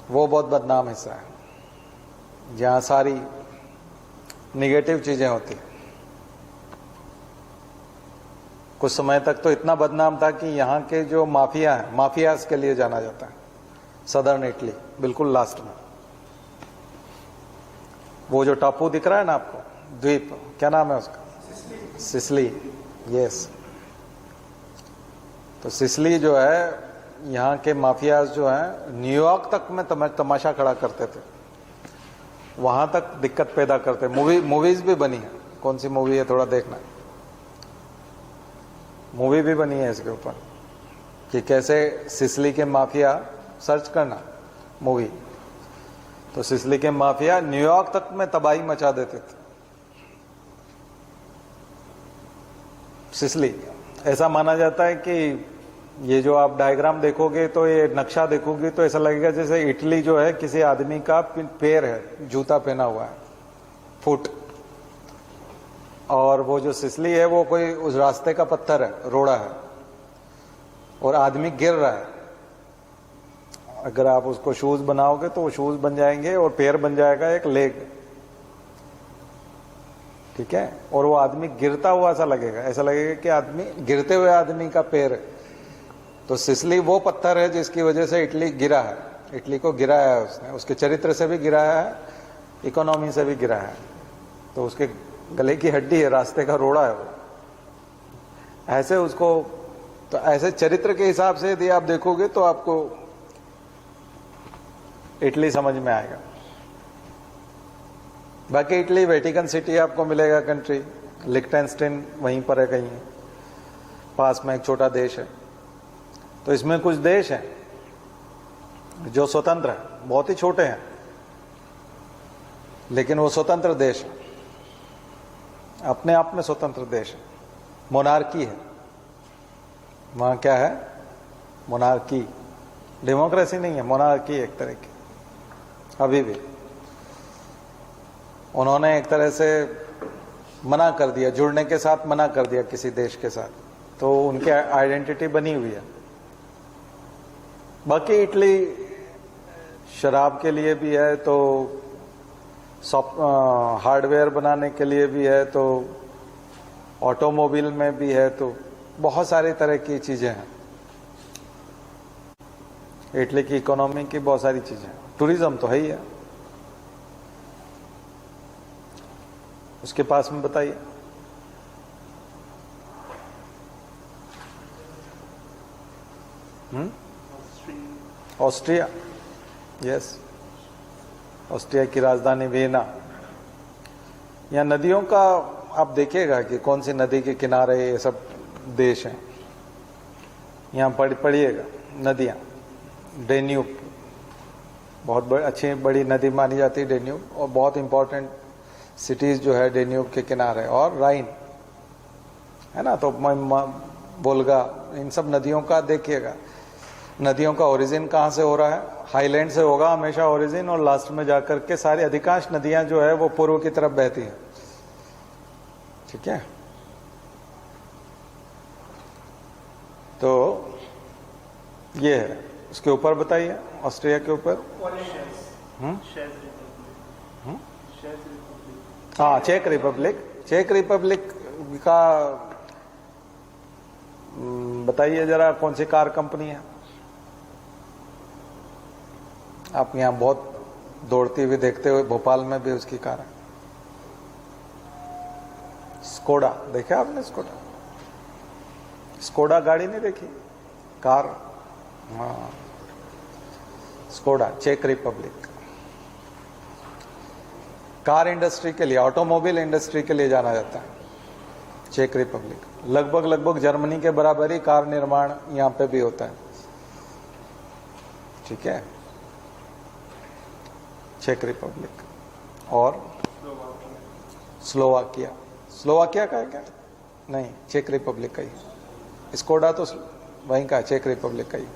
वो बहुत बदनाम हिस्सा है, जहां सारी निगेटिव चीजें होती। कुछ समय तक तो इतना बदनाम था कि यहाँ के जो माफिया है, माफियाज के लिए जाना जाता है सदर्न इटली, बिल्कुल लास्ट में। वो जो टापू दिख रहा है ना आपको, द्वीप, क्या नाम है उसका? सिसिली। यस। तो सिसिली जो है, यहाँ के माफियाज जो है न्यूयॉर्क तक में तमाशा खड़ा करते थे, वहां तक दिक्कत पैदा करते। मूवीज भी बनी है। कौन सी मूवी है थोड़ा देखना, मूवी भी बनी है इसके ऊपर कि कैसे सिसिली के माफिया, सर्च करना मूवी, तो सिसिली के माफिया न्यूयॉर्क तक में तबाही मचा देते थे। सिसिली, ऐसा माना जाता है कि ये जो आप डायग्राम देखोगे, तो ये नक्शा देखोगे तो ऐसा लगेगा जैसे इटली जो है किसी आदमी का पैर है, जूता पहना हुआ है, फुट। और वो जो सिसिली है वो कोई उस रास्ते का पत्थर है, रोड़ा है, और आदमी गिर रहा है। अगर आप उसको शूज बनाओगे तो वो शूज बन जाएंगे और पैर बन जाएगा एक लेग, ठीक है। और वो आदमी गिरता हुआ ऐसा लगेगा, ऐसा लगेगा कि आदमी गिरते हुए आदमी का पैर है। तो सिसिली वो पत्थर है जिसकी वजह से इटली गिरा है, इटली को गिराया है उसने, उसके चरित्र से भी गिराया है, इकोनॉमी से भी गिराया है। तो उसके गले की हड्डी है, रास्ते का रोड़ा है वो, ऐसे उसको। तो ऐसे चरित्र के हिसाब से यदि आप देखोगे तो आपको इटली समझ में आएगा। बाकी इटली, वेटिकन सिटी आपको मिलेगा कंट्री, लिक्टेनस्टाइन वहीं पर है कहीं, पास में एक छोटा देश है। तो इसमें कुछ देश हैं जो स्वतंत्र हैं, बहुत ही छोटे हैं, लेकिन वो स्वतंत्र देश है, अपने आप में स्वतंत्र देश है। मोनार्की है वहां, क्या है? मोनार्की, डेमोक्रेसी नहीं है, मोनार्की एक तरह की। अभी भी उन्होंने एक तरह से मना कर दिया, जुड़ने के साथ मना कर दिया किसी देश के साथ, तो उनकी आइडेंटिटी बनी हुई है। बाकी इटली शराब के लिए भी है, तो हार्डवेयर बनाने के लिए भी है, तो ऑटोमोबाइल में भी है, तो बहुत सारी तरह की चीजें हैं। इटली की इकोनॉमी की बहुत सारी चीजें हैं, टूरिज्म तो है ही है। उसके पास में बताइए। ऑस्ट्रिया, यस, ऑस्ट्रिया की राजधानी वियना। यहाँ नदियों का आप देखिएगा कि कौन सी नदी के किनारे ये सब देश हैं। यहाँ पढ़िएगा नदियाँ, डेन्यूब बहुत अच्छी बड़ी नदी मानी जाती है डेन्यूब, और बहुत इंपॉर्टेंट सिटीज जो है डेन्यूब के किनारे, और राइन है ना, तो वोल्गा, इन सब नदियों का देखिएगा नदियों का ओरिजिन कहाँ से हो रहा है। हाईलैंड से होगा हमेशा ओरिजिन, और लास्ट में जाकर के सारी अधिकांश नदियां जो है वो पूर्व की तरफ बहती हैं। ठीक है, तो ये है। उसके ऊपर बताइए, ऑस्ट्रिया के ऊपर। हाँ, चेक रिपब्लिक। चेक रिपब्लिक का बताइए जरा, कौन सी कार कंपनी है? आप यहाँ बहुत दौड़ती हुई देखते हुए, भोपाल में भी उसकी कार है, स्कोडा। देखे आपने स्कोडा? स्कोडा गाड़ी नहीं देखी, कार। हाँ, स्कोडा, चेक रिपब्लिक। कार इंडस्ट्री के लिए, ऑटोमोबाइल इंडस्ट्री के लिए जाना जाता है चेक रिपब्लिक। लगभग जर्मनी के बराबर ही कार निर्माण यहाँ पे भी होता है। ठीक है, चेक रिपब्लिक। और स्लोवाकिया। स्लोवाकिया का है क्या? नहीं, चेक रिपब्लिक का ही। स्कोडा तो वहीं का, चेक रिपब्लिक का ही।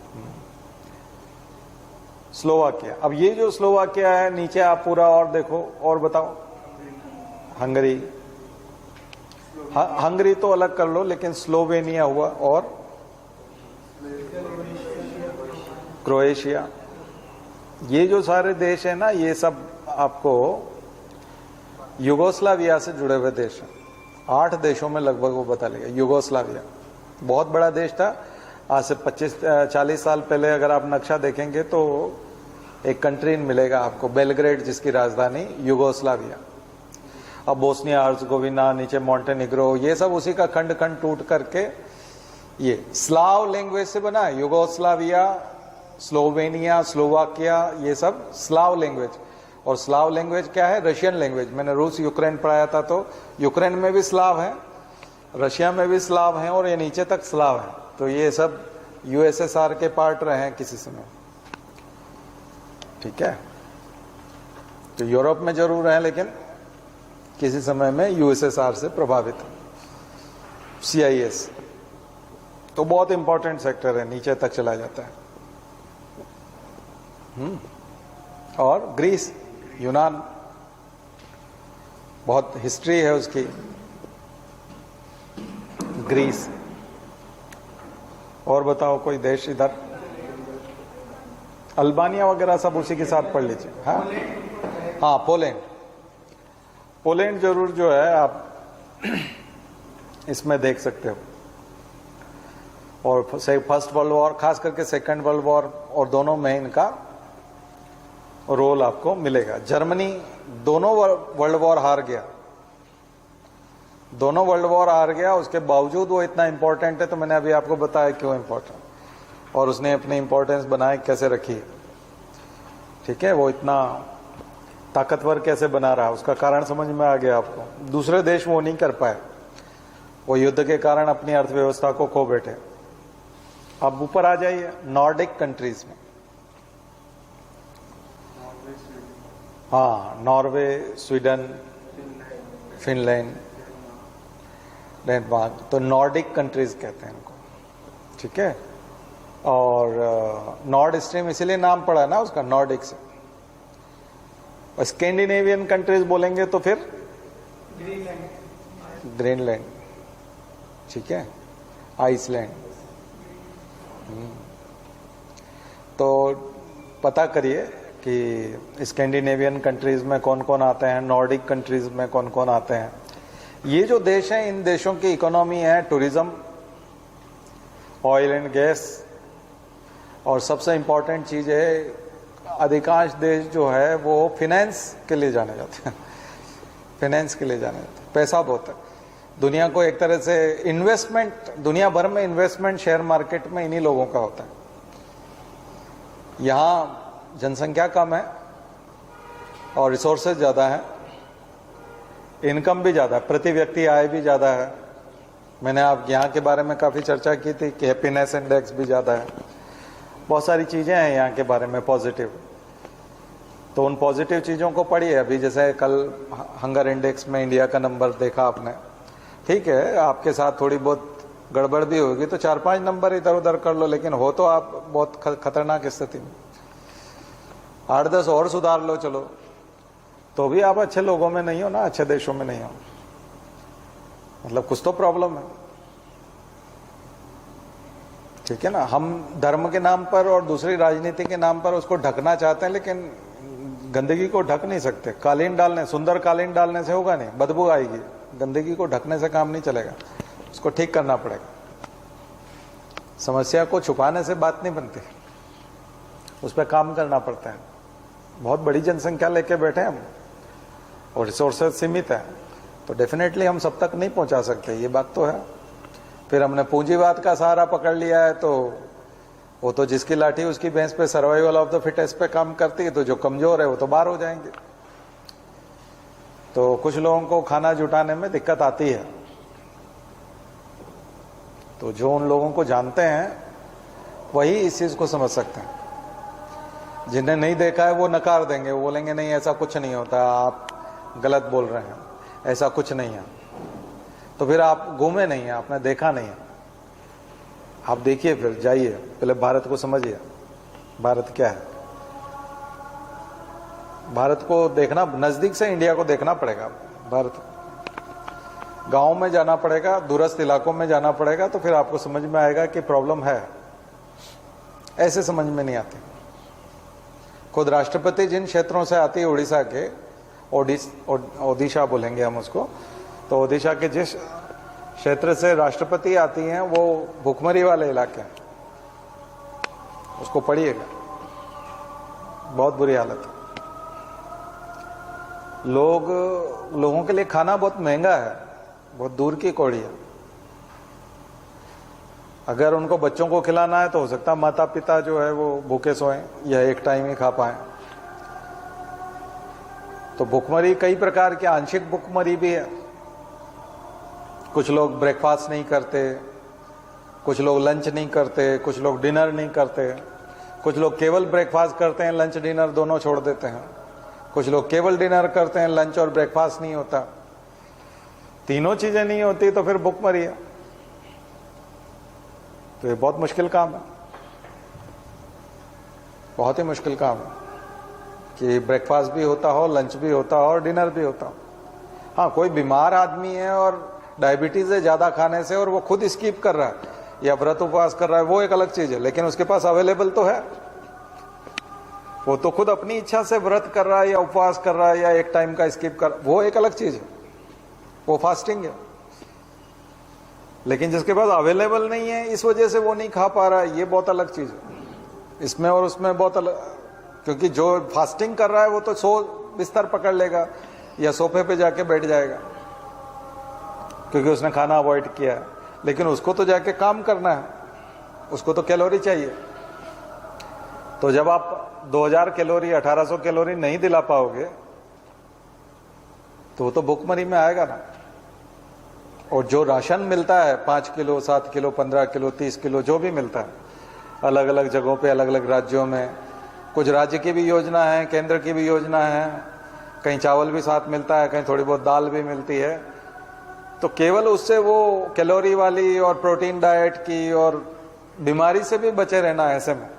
स्लोवाकिया। अब ये जो स्लोवाकिया है, नीचे आप पूरा और देखो और बताओ। हंगरी, हंगरी तो अलग कर लो, लेकिन स्लोवेनिया हुआ, और क्रोएशिया। ये जो सारे देश है ना, ये सब आपको युगोस्लाविया से जुड़े हुए देश हैं। 8 देशों में लगभग वो बता लेगा। युगोस्लाविया बहुत बड़ा देश था। आज से 25-40 साल पहले अगर आप नक्शा देखेंगे तो एक कंट्री मिलेगा आपको, बेलग्रेड, जिसकी राजधानी युगोस्लाविया। अब बोस्निया हर्जगोविना, नीचे मॉन्टेनिग्रो, ये सब उसी का खंड खंड टूट करके ये स्लाव लैंग्वेज से बना है। युगोस्लाविया, स्लोवेनिया, स्लोवाकिया, ये सब स्लाव लैंग्वेज। और स्लाव लैंग्वेज क्या है? Russian language. मैंने रूस यूक्रेन पढ़ाया था, तो यूक्रेन में भी स्लाव है, रशिया में भी स्लाव है, और ये नीचे तक स्लाव है। तो ये सब यूएसएसआर के पार्ट रहे हैं किसी समय। ठीक है, तो यूरोप में जरूर है, लेकिन किसी समय में यूएसएसआर से प्रभावित है। सीआईएस तो बहुत इंपॉर्टेंट सेक्टर है, नीचे तक चला जाता है। और ग्रीस, यूनान, बहुत हिस्ट्री है उसकी। ग्रीस। और बताओ कोई देश इधर? अल्बानिया वगैरह सब उसी के साथ पढ़ लीजिए। हाँ हाँ, पोलैंड। पोलैंड जरूर जो है आप इसमें देख सकते हो। और फर्स्ट वर्ल्ड वॉर, खास करके सेकंड वर्ल्ड वॉर, और दोनों में इनका रोल आपको मिलेगा। जर्मनी दोनों वर्ल्ड वॉर हार गया, दोनों वर्ल्ड वॉर हार गया, उसके बावजूद वो इतना इंपॉर्टेंट है। तो मैंने अभी आपको बताया क्यों इंपॉर्टेंट, और उसने अपनी इंपॉर्टेंस बनाए कैसे रखी। ठीक है, वो इतना ताकतवर कैसे बना रहा, उसका कारण समझ में आ गया आपको। दूसरे देश वो नहीं कर पाए, वो युद्ध के कारण अपनी अर्थव्यवस्था को खो बैठे। अब ऊपर आ जाइए, नॉर्डिक कंट्रीज में। हाँ, नॉर्वे, स्वीडन, फिनलैंड, डेनमार्क, तो नॉर्डिक कंट्रीज कहते हैं इनको। ठीक है, और नॉर्ड स्ट्रीम इसीलिए नाम पड़ा ना उसका, नॉर्डिक से। और स्कैंडिनेवियन कंट्रीज बोलेंगे तो फिर ग्रीनलैंड। ठीक है, आइसलैंड। तो पता करिए कि स्कैंडिनेवियन कंट्रीज में कौन कौन आते हैं, नॉर्डिक कंट्रीज में कौन कौन आते हैं। ये जो देश हैं, इन देशों की इकोनॉमी है टूरिज्म, ऑयल एंड गैस, और सबसे इंपॉर्टेंट चीज है, अधिकांश देश जो है वो फिनेंस के लिए जाने जाते हैं। फाइनेंस के लिए जाने देते, पैसा बहुत है। दुनिया को एक तरह से इन्वेस्टमेंट, दुनिया भर में इन्वेस्टमेंट शेयर मार्केट में इन्हीं लोगों का होता है। यहाँ जनसंख्या कम है और रिसोर्सेज ज़्यादा है, इनकम भी ज़्यादा है, प्रति व्यक्ति आय भी ज़्यादा है। मैंने आप यहाँ के बारे में काफ़ी चर्चा की थी कि हैप्पीनेस इंडेक्स भी ज़्यादा है, बहुत सारी चीज़ें हैं यहाँ के बारे में पॉजिटिव। तो उन पॉजिटिव चीज़ों को पढ़िए। अभी जैसे कल हंगर इंडेक्स में इंडिया का नंबर देखा आपने, ठीक है, आपके साथ थोड़ी बहुत गड़बड़ भी होगी तो 4-5 नंबर इधर उधर कर लो, लेकिन हो तो आप बहुत खतरनाक स्थिति में। 8-10 और सुधार लो चलो, तो भी आप अच्छे लोगों में नहीं हो ना, अच्छे देशों में नहीं हो, मतलब कुछ तो प्रॉब्लम है। ठीक है ना, हम धर्म के नाम पर और दूसरी राजनीति के नाम पर उसको ढकना चाहते हैं, लेकिन गंदगी को ढक नहीं सकते। कालीन डालने, सुंदर कालीन डालने से होगा नहीं, बदबू आएगी। गंदगी को ढकने से काम नहीं चलेगा, उसको ठीक करना पड़ेगा। समस्या को छुपाने से बात नहीं बनती, उस पर काम करना पड़ता है। बहुत बड़ी जनसंख्या लेके बैठे हैं हम और रिसोर्सेज सीमित है, तो डेफिनेटली हम सब तक नहीं पहुंचा सकते, ये बात तो है। फिर हमने पूंजीवाद का सहारा पकड़ लिया है, तो वो तो जिसकी लाठी उसकी भैंस पे, सर्वाइवल ऑफ द फिटेस्ट पे काम करती है, तो जो कमजोर है वो तो बाहर हो जाएंगे। तो कुछ लोगों को खाना जुटाने में दिक्कत आती है, तो जो उन लोगों को जानते हैं वही इस चीज को समझ सकते हैं। जिन्हें नहीं देखा है वो नकार देंगे, वो बोलेंगे नहीं ऐसा कुछ नहीं होता, आप गलत बोल रहे हैं, ऐसा कुछ नहीं है। तो फिर आप घूमे नहीं है, आपने देखा नहीं है। आप देखिए, फिर जाइए, पहले भारत को समझिए, भारत क्या है। भारत को देखना, नजदीक से इंडिया को देखना पड़ेगा। भारत गांव में जाना पड़ेगा, दूरस्थ इलाकों में जाना पड़ेगा, तो फिर आपको समझ में आएगा कि प्रॉब्लम है। ऐसे समझ में नहीं आती। खुद राष्ट्रपति जिन क्षेत्रों से आती है, उड़ीसा के, ओडिशा बोलेंगे हम उसको, तो ओडिशा के जिस क्षेत्र से राष्ट्रपति आती हैं वो भूखमरी वाले इलाके हैं, उसको पढ़िएगा, बहुत बुरी हालत है। लोगों के लिए खाना बहुत महंगा है, बहुत दूर की कौड़ी है। अगर उनको बच्चों को खिलाना है तो हो सकता है माता पिता जो है वो भूखे सोएं या एक टाइम ही खा पाएं। तो भूखमरी कई प्रकार की, आंशिक भूखमरी भी है। कुछ लोग ब्रेकफास्ट नहीं करते, कुछ लोग लंच नहीं करते, कुछ लोग डिनर नहीं करते, कुछ लोग केवल ब्रेकफास्ट करते हैं, लंच डिनर दोनों छोड़ देते हैं, कुछ लोग केवल डिनर करते हैं, लंच और ब्रेकफास्ट नहीं होता। तीनों चीजें नहीं होती तो फिर भूखमरी है। तो ये बहुत मुश्किल काम है, बहुत ही मुश्किल काम है कि ब्रेकफास्ट भी होता हो, लंच भी होता हो और डिनर भी होता हो। हाँ, कोई बीमार आदमी है और डायबिटीज है ज्यादा खाने से और वो खुद स्किप कर रहा है या व्रत उपवास कर रहा है, वो एक अलग चीज है, लेकिन उसके पास अवेलेबल तो है। वो तो खुद अपनी इच्छा से व्रत कर रहा है या उपवास कर रहा है या एक टाइम का स्किप कर, वो एक अलग चीज है, वो फास्टिंग है। लेकिन जिसके पास अवेलेबल नहीं है इस वजह से वो नहीं खा पा रहा है, ये बहुत अलग चीज है। इसमें और उसमें बहुत अलग, क्योंकि जो फास्टिंग कर रहा है वो तो सो बिस्तर पकड़ लेगा या सोफे पे जाके बैठ जाएगा क्योंकि उसने खाना अवॉइड किया है, लेकिन उसको तो जाके काम करना है, उसको तो कैलोरी चाहिए। तो जब आप 2000 कैलोरी 1800 कैलोरी नहीं दिला पाओगे तो वो तो भूखमरी में आएगा ना। और जो राशन मिलता है 5 किलो 7 किलो 15 किलो 30 किलो जो भी मिलता है अलग अलग जगहों पे, अलग अलग राज्यों में, कुछ राज्य की भी योजना है, केंद्र की भी योजना है, कहीं चावल भी साथ मिलता है, कहीं थोड़ी बहुत दाल भी मिलती है। तो केवल उससे वो कैलोरी वाली और प्रोटीन डाइट की और बीमारी से भी बचे रहना है। ऐसे में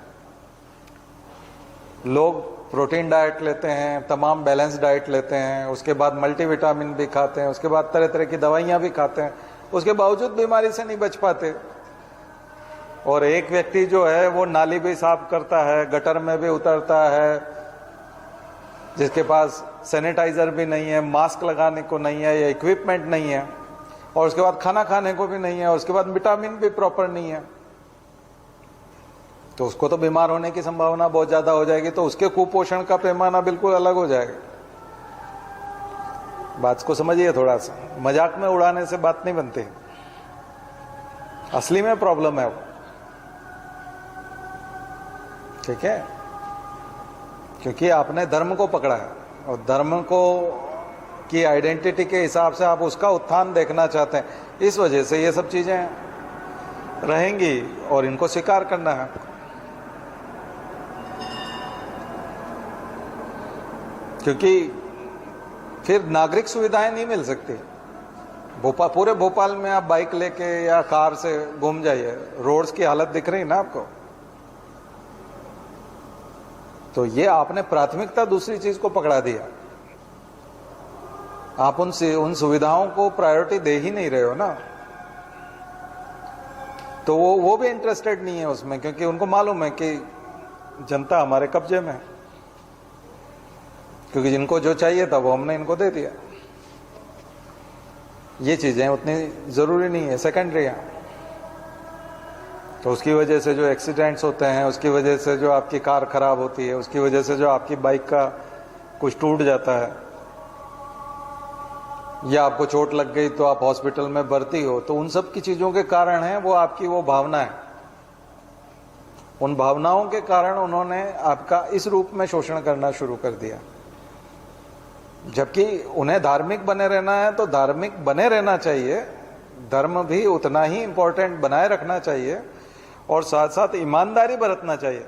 लोग प्रोटीन डाइट लेते हैं, तमाम बैलेंस डाइट लेते हैं, उसके बाद मल्टीविटामिन भी खाते हैं, उसके बाद तरह तरह की दवाइयां भी खाते हैं, उसके बावजूद बीमारी से नहीं बच पाते। और एक व्यक्ति जो है वो नाली भी साफ करता है, गटर में भी उतरता है, जिसके पास सैनिटाइजर भी नहीं है, मास्क लगाने को नहीं है या इक्विपमेंट नहीं है, और उसके बाद खाना खाने को भी नहीं है, उसके बाद विटामिन भी प्रॉपर नहीं है, तो उसको तो बीमार होने की संभावना बहुत ज्यादा हो जाएगी। तो उसके कुपोषण का पैमाना बिल्कुल अलग हो जाएगा। बात को समझिए थोड़ा सा, मजाक में उड़ाने से बात नहीं बनती, असली में प्रॉब्लम है वो। ठीक है, क्योंकि आपने धर्म को पकड़ा है और धर्म को की आइडेंटिटी के हिसाब से आप उसका उत्थान देखना चाहते हैं, इस वजह से ये सब चीजें रहेंगी और इनको स्वीकार करना है। क्योंकि फिर नागरिक सुविधाएं नहीं मिल सकती। पूरे भोपाल में आप बाइक लेके या कार से घूम जाइए, रोड्स की हालत दिख रही ना आपको। तो ये आपने प्राथमिकता दूसरी चीज को पकड़ा दिया, आप उन सुविधाओं को प्रायोरिटी दे ही नहीं रहे हो ना। तो वो भी इंटरेस्टेड नहीं है उसमें, क्योंकि उनको मालूम है कि जनता हमारे कब्जे में है, क्योंकि जिनको जो चाहिए था वो हमने इनको दे दिया। ये चीजें उतनी जरूरी नहीं है, सेकेंडरी है। तो उसकी वजह से जो एक्सीडेंट्स होते हैं, उसकी वजह से जो आपकी कार खराब होती है, उसकी वजह से जो आपकी बाइक का कुछ टूट जाता है, या आपको चोट लग गई तो आप हॉस्पिटल में भर्ती हो, तो उन सब की चीजों के कारण है वो आपकी वो भावना है। उन भावनाओं के कारण उन्होंने आपका इस रूप में शोषण करना शुरू कर दिया। जबकि उन्हें धार्मिक बने रहना है तो धार्मिक बने रहना चाहिए, धर्म भी उतना ही इंपॉर्टेंट बनाए रखना चाहिए और साथ साथ ईमानदारी बरतना चाहिए।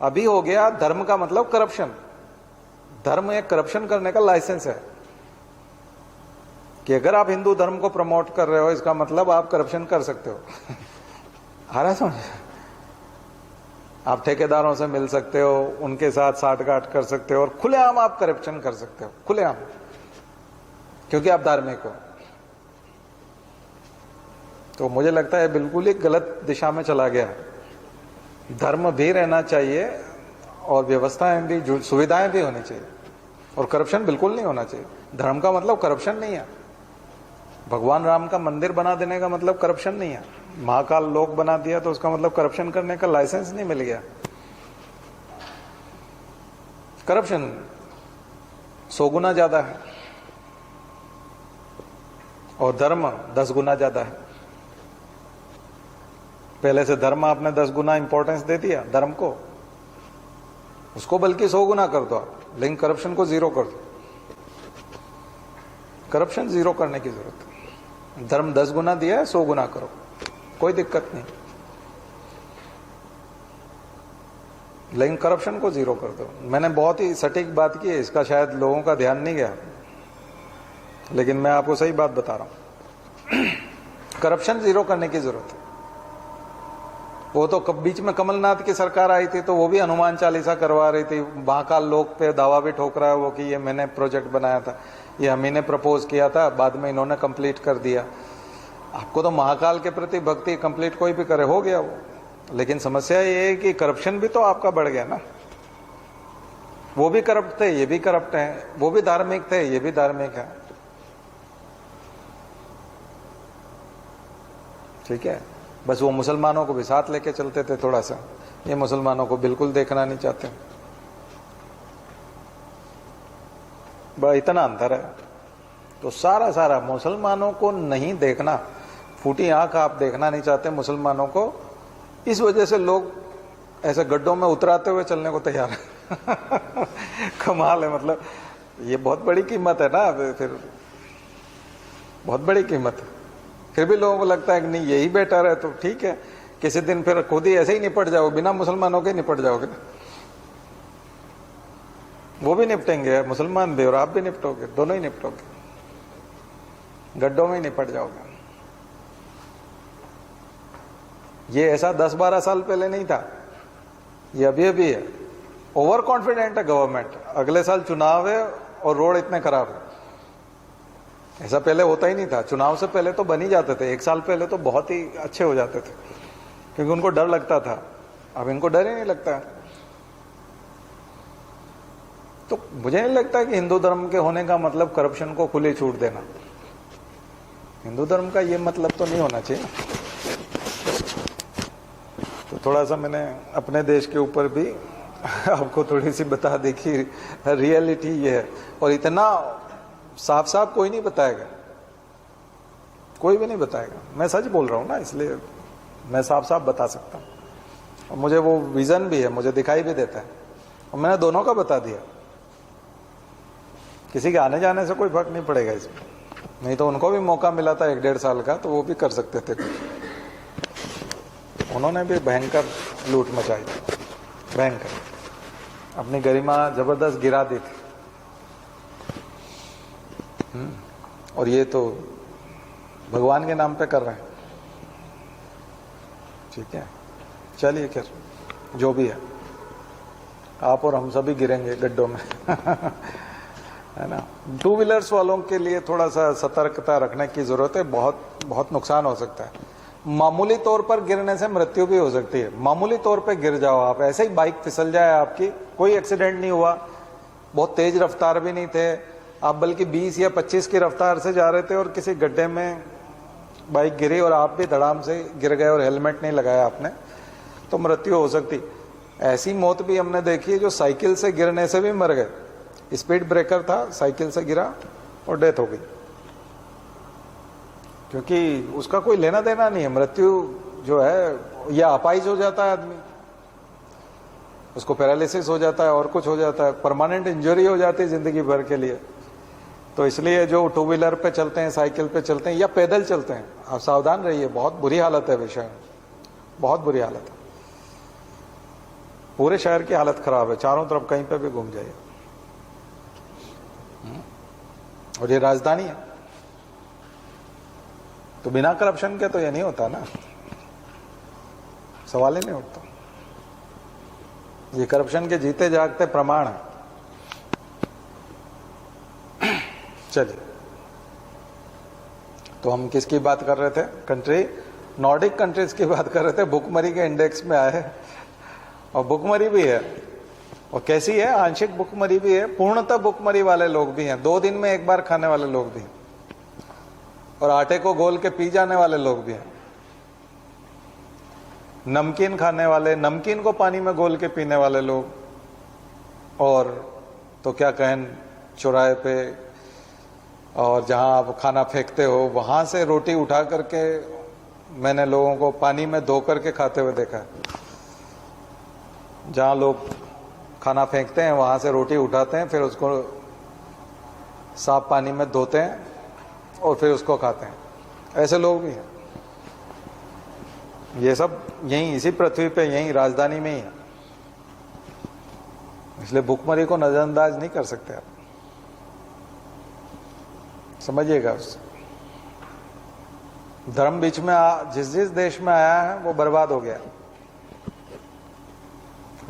अभी हो गया धर्म का मतलब करप्शन। धर्म एक करप्शन करने का लाइसेंस है कि अगर आप हिंदू धर्म को प्रमोट कर रहे हो, इसका मतलब आप करप्शन कर सकते हो। आ रहा समझ? आप ठेकेदारों से मिल सकते हो, उनके साथ साठगांठ कर सकते हो और खुलेआम आप करप्शन कर सकते हो, खुलेआम, क्योंकि आप धार्मिक हो। तो मुझे लगता है बिल्कुल ही गलत दिशा में चला गया। धर्म भी रहना चाहिए और व्यवस्थाएं भी, सुविधाएं भी होनी चाहिए, और करप्शन बिल्कुल नहीं होना चाहिए। धर्म का मतलब करप्शन नहीं है। भगवान राम का मंदिर बना देने का मतलब करप्शन नहीं है। महाकाल लोक बना दिया तो उसका मतलब करप्शन करने का लाइसेंस नहीं मिल गया। करप्शन 100 गुना ज्यादा है और धर्म 10 गुना ज्यादा है। पहले से धर्म आपने 10 गुना इंपॉर्टेंस दे दिया धर्म को, उसको बल्कि 100 गुना कर दो आप, लेकिन करप्शन को 0 कर दो। करप्शन 0 करने की जरूरत है। धर्म 10 गुना दिया है, 100 गुना करो, कोई दिक्कत नहीं, लेकिन करप्शन को 0 कर दो। मैंने बहुत ही सटीक बात की है, इसका शायद लोगों का ध्यान नहीं गया, लेकिन मैं आपको सही बात बता रहा हूं। करप्शन 0 करने की जरूरत है। वो तो बीच में कमलनाथ की सरकार आई थी तो वो भी हनुमान चालीसा करवा रही थी, महाकाल लोक पे दावा भी ठोक रहा है वो कि ये मैंने प्रोजेक्ट बनाया था, ये हम ही ने प्रपोज किया था, बाद में इन्होंने कंप्लीट कर दिया। आपको तो महाकाल के प्रति भक्ति कंप्लीट कोई भी करे, हो गया वो। लेकिन समस्या ये है कि करप्शन भी तो आपका बढ़ गया ना। वो भी करप्ट थे, ये भी करप्ट है, वो भी धार्मिक थे, ये भी धार्मिक है। ठीक है, बस वो मुसलमानों को भी साथ लेके चलते थे थोड़ा सा, ये मुसलमानों को बिल्कुल देखना नहीं चाहते। बड़ा इतना अंतर है। तो सारा मुसलमानों को नहीं देखना, फूटी आंख आप देखना नहीं चाहते मुसलमानों को, इस वजह से लोग ऐसे गड्ढों में उतराते हुए चलने को तैयार है। कमाल है, मतलब ये बहुत बड़ी कीमत है ना, फिर बहुत बड़ी कीमत है। फिर भी लोगों को लगता है कि नहीं यही बेटर है, तो ठीक है, किसी दिन फिर खुद ही ऐसे ही निपट जाओगे, बिना मुसलमानों के निपट जाओगे। वो भी निपटेंगे, मुसलमान भी, और आप भी निपटोगे, दोनों ही निपटोगे, गड्ढों में ही निपट जाओगे। ये ऐसा 10-12 साल पहले नहीं था, ये अभी अभी है। ओवर कॉन्फिडेंट है गवर्नमेंट, अगले साल चुनाव है और रोड इतने खराब है। ऐसा पहले होता ही नहीं था। चुनाव से पहले तो बन ही जाते थे, 1 साल पहले तो बहुत ही अच्छे हो जाते थे, क्योंकि उनको डर लगता था। अब इनको डर ही नहीं लगता। तो मुझे नहीं लगता कि हिंदू धर्म के होने का मतलब करप्शन को खुली छूट देना। हिंदू धर्म का ये मतलब तो नहीं होना चाहिए। तो थोड़ा सा मैंने अपने देश के ऊपर भी आपको थोड़ी सी बता दी कि रियलिटी ये है। और इतना साफ साफ कोई नहीं बताएगा, कोई भी नहीं बताएगा। मैं सच बोल रहा हूं ना, इसलिए मैं साफ साफ बता सकता हूं। और मुझे वो विजन भी है, मुझे दिखाई भी देता है, और मैंने दोनों का बता दिया। किसी के आने जाने से कोई फर्क नहीं पड़ेगा इसमें। नहीं तो उनको भी मौका मिला था 1-1.5 साल का, तो वो भी कर सकते थे कुछ। उन्होंने भी भयंकर लूट मचाई, भयंकर, अपनी गरिमा जबरदस्त गिरा दी थी। और ये तो भगवान के नाम पे कर रहे हैं। ठीक है, चलिए, खैर जो भी है, आप और हम सभी गिरेंगे गड्ढों में है ना। 2 व्हीलर्स वालों के लिए थोड़ा सा सतर्कता रखने की जरूरत है। बहुत नुकसान हो सकता है। मामूली तौर पर गिरने से मृत्यु भी हो सकती है। मामूली तौर पे गिर जाओ आप, ऐसे ही बाइक फिसल जाए आपकी, कोई एक्सीडेंट नहीं हुआ, बहुत तेज रफ्तार भी नहीं थे आप, बल्कि 20 या 25 की रफ्तार से जा रहे थे और किसी गड्ढे में बाइक गिरी और आप भी धड़ाम से गिर गए और हेलमेट नहीं लगाया आपने, तो मृत्यु हो सकती। ऐसी मौत भी हमने देखी है जो साइकिल से गिरने से भी मर गए। स्पीड ब्रेकर था, साइकिल से गिरा और डेथ हो गई, क्योंकि उसका कोई लेना देना नहीं है। मृत्यु जो है, या अपाइज हो जाता है आदमी, उसको पैरालिसिस हो जाता है और कुछ हो जाता है, परमानेंट इंजरी हो जाती है जिंदगी भर के लिए। तो इसलिए जो 2 व्हीलर पे चलते हैं, साइकिल पे चलते हैं या पैदल चलते हैं, आप सावधान रहिए। बहुत बुरी हालत है विषय, बहुत बुरी हालत है। पूरे शहर की हालत खराब है, चारों तरफ कहीं पे भी घूम जाइए। और ये राजधानी है, तो बिना करप्शन के तो ये नहीं होता ना, सवाल ही नहीं उठता। ये करप्शन के जीते जागते प्रमाण है। चलिए, तो हम किसकी बात कर रहे थे? कंट्री, नॉर्डिक कंट्रीज की बात कर रहे थे। भुखमरी के इंडेक्स में आए, और भुखमरी भी है। और कैसी है? आंशिक भुखमरी भी है, पूर्णतः भुखमरी वाले लोग भी हैं, 2 दिन में 1 बार खाने वाले लोग भी हैं, और आटे को गोल के पी जाने वाले लोग भी हैं। नमकीन खाने वाले, नमकीन को पानी में गोल के पीने वाले लोग, और तो क्या कहें, चौराहे पे और जहां आप खाना फेंकते हो वहां से रोटी उठा करके मैंने लोगों को पानी में धो करके खाते हुए देखा है। जहां लोग खाना फेंकते हैं वहां से रोटी उठाते हैं, फिर उसको साफ पानी में धोते हैं और फिर उसको खाते हैं। ऐसे लोग भी हैं। ये सब यहीं इसी पृथ्वी पे, यहीं राजधानी में ही है। इसलिए भुखमरी को नजरअंदाज नहीं कर सकते आप, समझिएगा। उस धर्म बीच में जिस देश में आया है वो बर्बाद हो गया।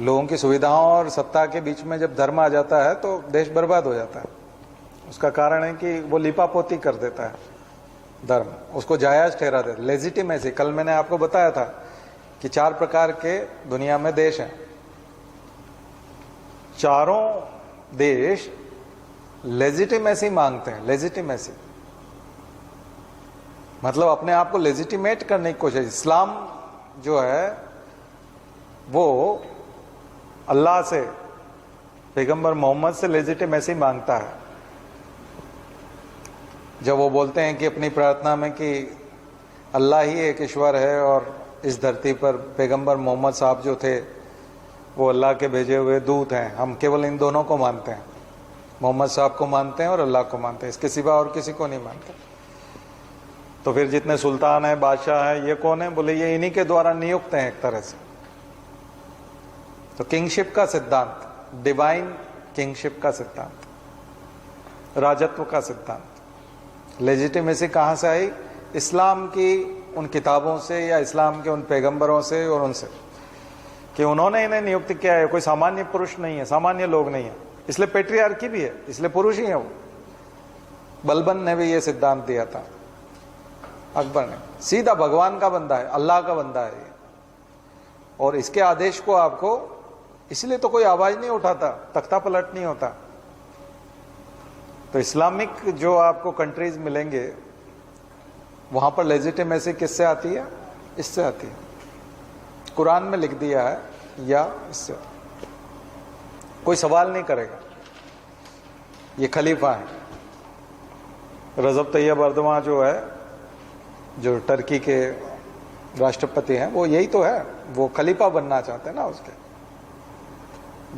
लोगों की सुविधाओं और सत्ता के बीच में जब धर्म आ जाता है तो देश बर्बाद हो जाता है। उसका कारण है कि वो लिपापोती कर देता है धर्म, उसको जायज ठहरा देता है। लेजिटिमेसी, कल मैंने आपको बताया था कि 4 प्रकार के दुनिया में देश हैं। चारों देश लेजिटिमेसी मांगते हैं। लेजिटिमेसी मतलब अपने आप को लेजिटिमेट करने की कोशिश। इस्लाम जो है वो अल्लाह से, पैगंबर मोहम्मद से लेजिटिमेसी मांगता है। जब वो बोलते हैं कि अपनी प्रार्थना में कि अल्लाह ही एक ईश्वर है और इस धरती पर पैगंबर मोहम्मद साहब जो थे वो अल्लाह के भेजे हुए दूत हैं, हम केवल इन दोनों को मानते हैं, मोहम्मद साहब को मानते हैं और अल्लाह को मानते हैं, इसके सिवा और किसी को नहीं मानते। तो फिर जितने सुल्तान है, बादशाह है, ये कौन है? बोले ये इन्हीं के द्वारा नियुक्त हैं एक तरह से। तो किंगशिप का सिद्धांत, डिवाइन किंगशिप का सिद्धांत, राजत्व का सिद्धांत। लेजिटिमेसी कहां से आई? इस्लाम की उन किताबों से या इस्लाम के उन पैगंबरों से और उनसे, कि उन्होंने इन्हें नियुक्त किया है। कोई सामान्य पुरुष नहीं है, सामान्य लोग नहीं है, इसलिए पेट्रियार्की भी है, इसलिए पुरुष ही है वो। बलबन ने भी ये सिद्धांत दिया था, अकबर ने। सीधा भगवान का बंदा है, अल्लाह का बंदा है ये, और इसके आदेश को आपको, इसलिए तो कोई आवाज नहीं उठाता, तख्ता पलट नहीं होता। तो इस्लामिक जो आपको कंट्रीज मिलेंगे वहां पर लेजिटिमेसी किससे आती है? इससे आती है। कुरान में लिख दिया है, या इससे कोई सवाल नहीं करेगा, ये खलीफा है, रजब तैयब अर्दवान जो है, जो टर्की के राष्ट्रपति हैं, वो यही तो है, वो खलीफा बनना चाहते हैं ना उसके।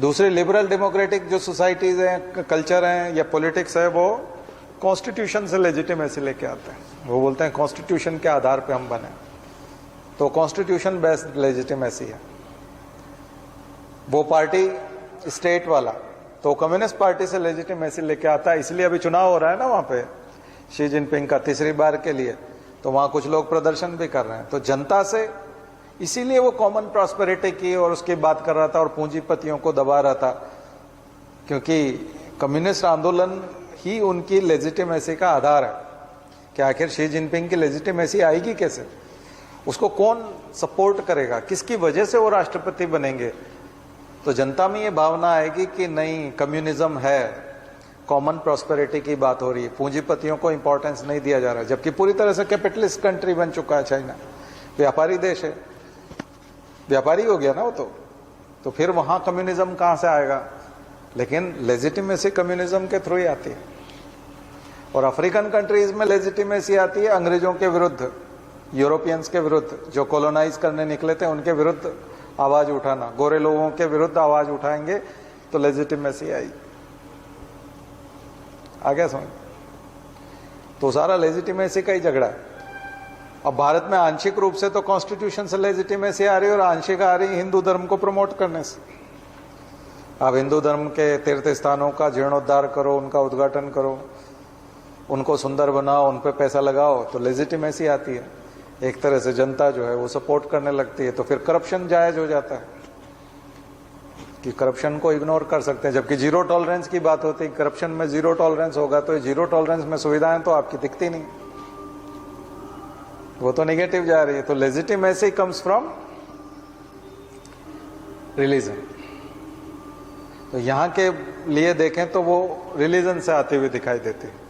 दूसरे लिबरल डेमोक्रेटिक जो सोसाइटीज हैं, कल्चर हैं या पॉलिटिक्स है, वो कॉन्स्टिट्यूशन से लेजिटिमेसी लेके आते हैं। वो बोलते हैं कॉन्स्टिट्यूशन के आधार पे हम बने, तो कॉन्स्टिट्यूशन बेस्ड लेजिटिमेसी है। वो पार्टी स्टेट वाला तो कम्युनिस्ट पार्टी से लेजिटिमेसी लेके आता है। इसलिए अभी चुनाव हो रहा है ना वहां पे शी जिनपिंग का तीसरी बार के लिए, तो वहां कुछ लोग प्रदर्शन भी कर रहे हैं। तो जनता से, इसीलिए वो कॉमन प्रॉस्पेरिटी की और उसकी बात कर रहा था और पूंजीपतियों को दबा रहा था, क्योंकि कम्युनिस्ट आंदोलन ही उनकी लेजिटिमेसी का आधार है कि आखिर शी जिनपिंग की लेजिटिमेसी आएगी कैसे, उसको कौन सपोर्ट करेगा, किसकी वजह से वो राष्ट्रपति बनेंगे। तो जनता में ये भावना आएगी कि नहीं, कम्युनिज्म है, कॉमन प्रॉस्पेरिटी की बात हो रही है, पूंजीपतियों को इंपॉर्टेंस नहीं दिया जा रहा है। जबकि पूरी तरह से कैपिटलिस्ट कंट्री बन चुका है चाइना, व्यापारी देश है, व्यापारी हो गया ना वो तो फिर वहां कम्युनिज्म कहां से आएगा। लेकिन लेजिटिमेसी कम्युनिज्म के थ्रू ही आती है। और अफ्रीकन कंट्रीज में लेजिटिमेसी आती है अंग्रेजों के विरुद्ध, यूरोपियंस के विरुद्ध, जो कॉलोनाइज करने निकले थे उनके विरुद्ध आवाज उठाना। गोरे लोगों के विरुद्ध आवाज उठाएंगे तो लेजिटिमेसी आई। आगे समझ, तो सारा लेजिटिमेसी का ही झगड़ा है। अब भारत में आंशिक रूप से तो कॉन्स्टिट्यूशन से लेजिटिमेसी आ रही है और आंशिक आ रही हिंदू धर्म को प्रमोट करने से। आप हिंदू धर्म के तीर्थ स्थानों का जीर्णोद्धार करो, उनका उद्घाटन करो, उनको सुंदर बनाओ, उन पे पैसा लगाओ, तो लेजिटिमेसी आती है। एक तरह से जनता जो है वो सपोर्ट करने लगती है, तो फिर करप्शन जायज हो जाता है कि करप्शन को इग्नोर कर सकते हैं। जबकि जीरो टॉलरेंस की बात होती है, करप्शन में जीरो टॉलरेंस होगा, तो जीरो टॉलरेंस में सुविधाएं तो आपकी दिखती नहीं, वो तो नेगेटिव जा रही है। तो लेजिटिमेसी कम्स फ्रॉम रिलीजन। तो यहां के लिए देखें तो वो रिलीजन से आती हुई दिखाई देती है।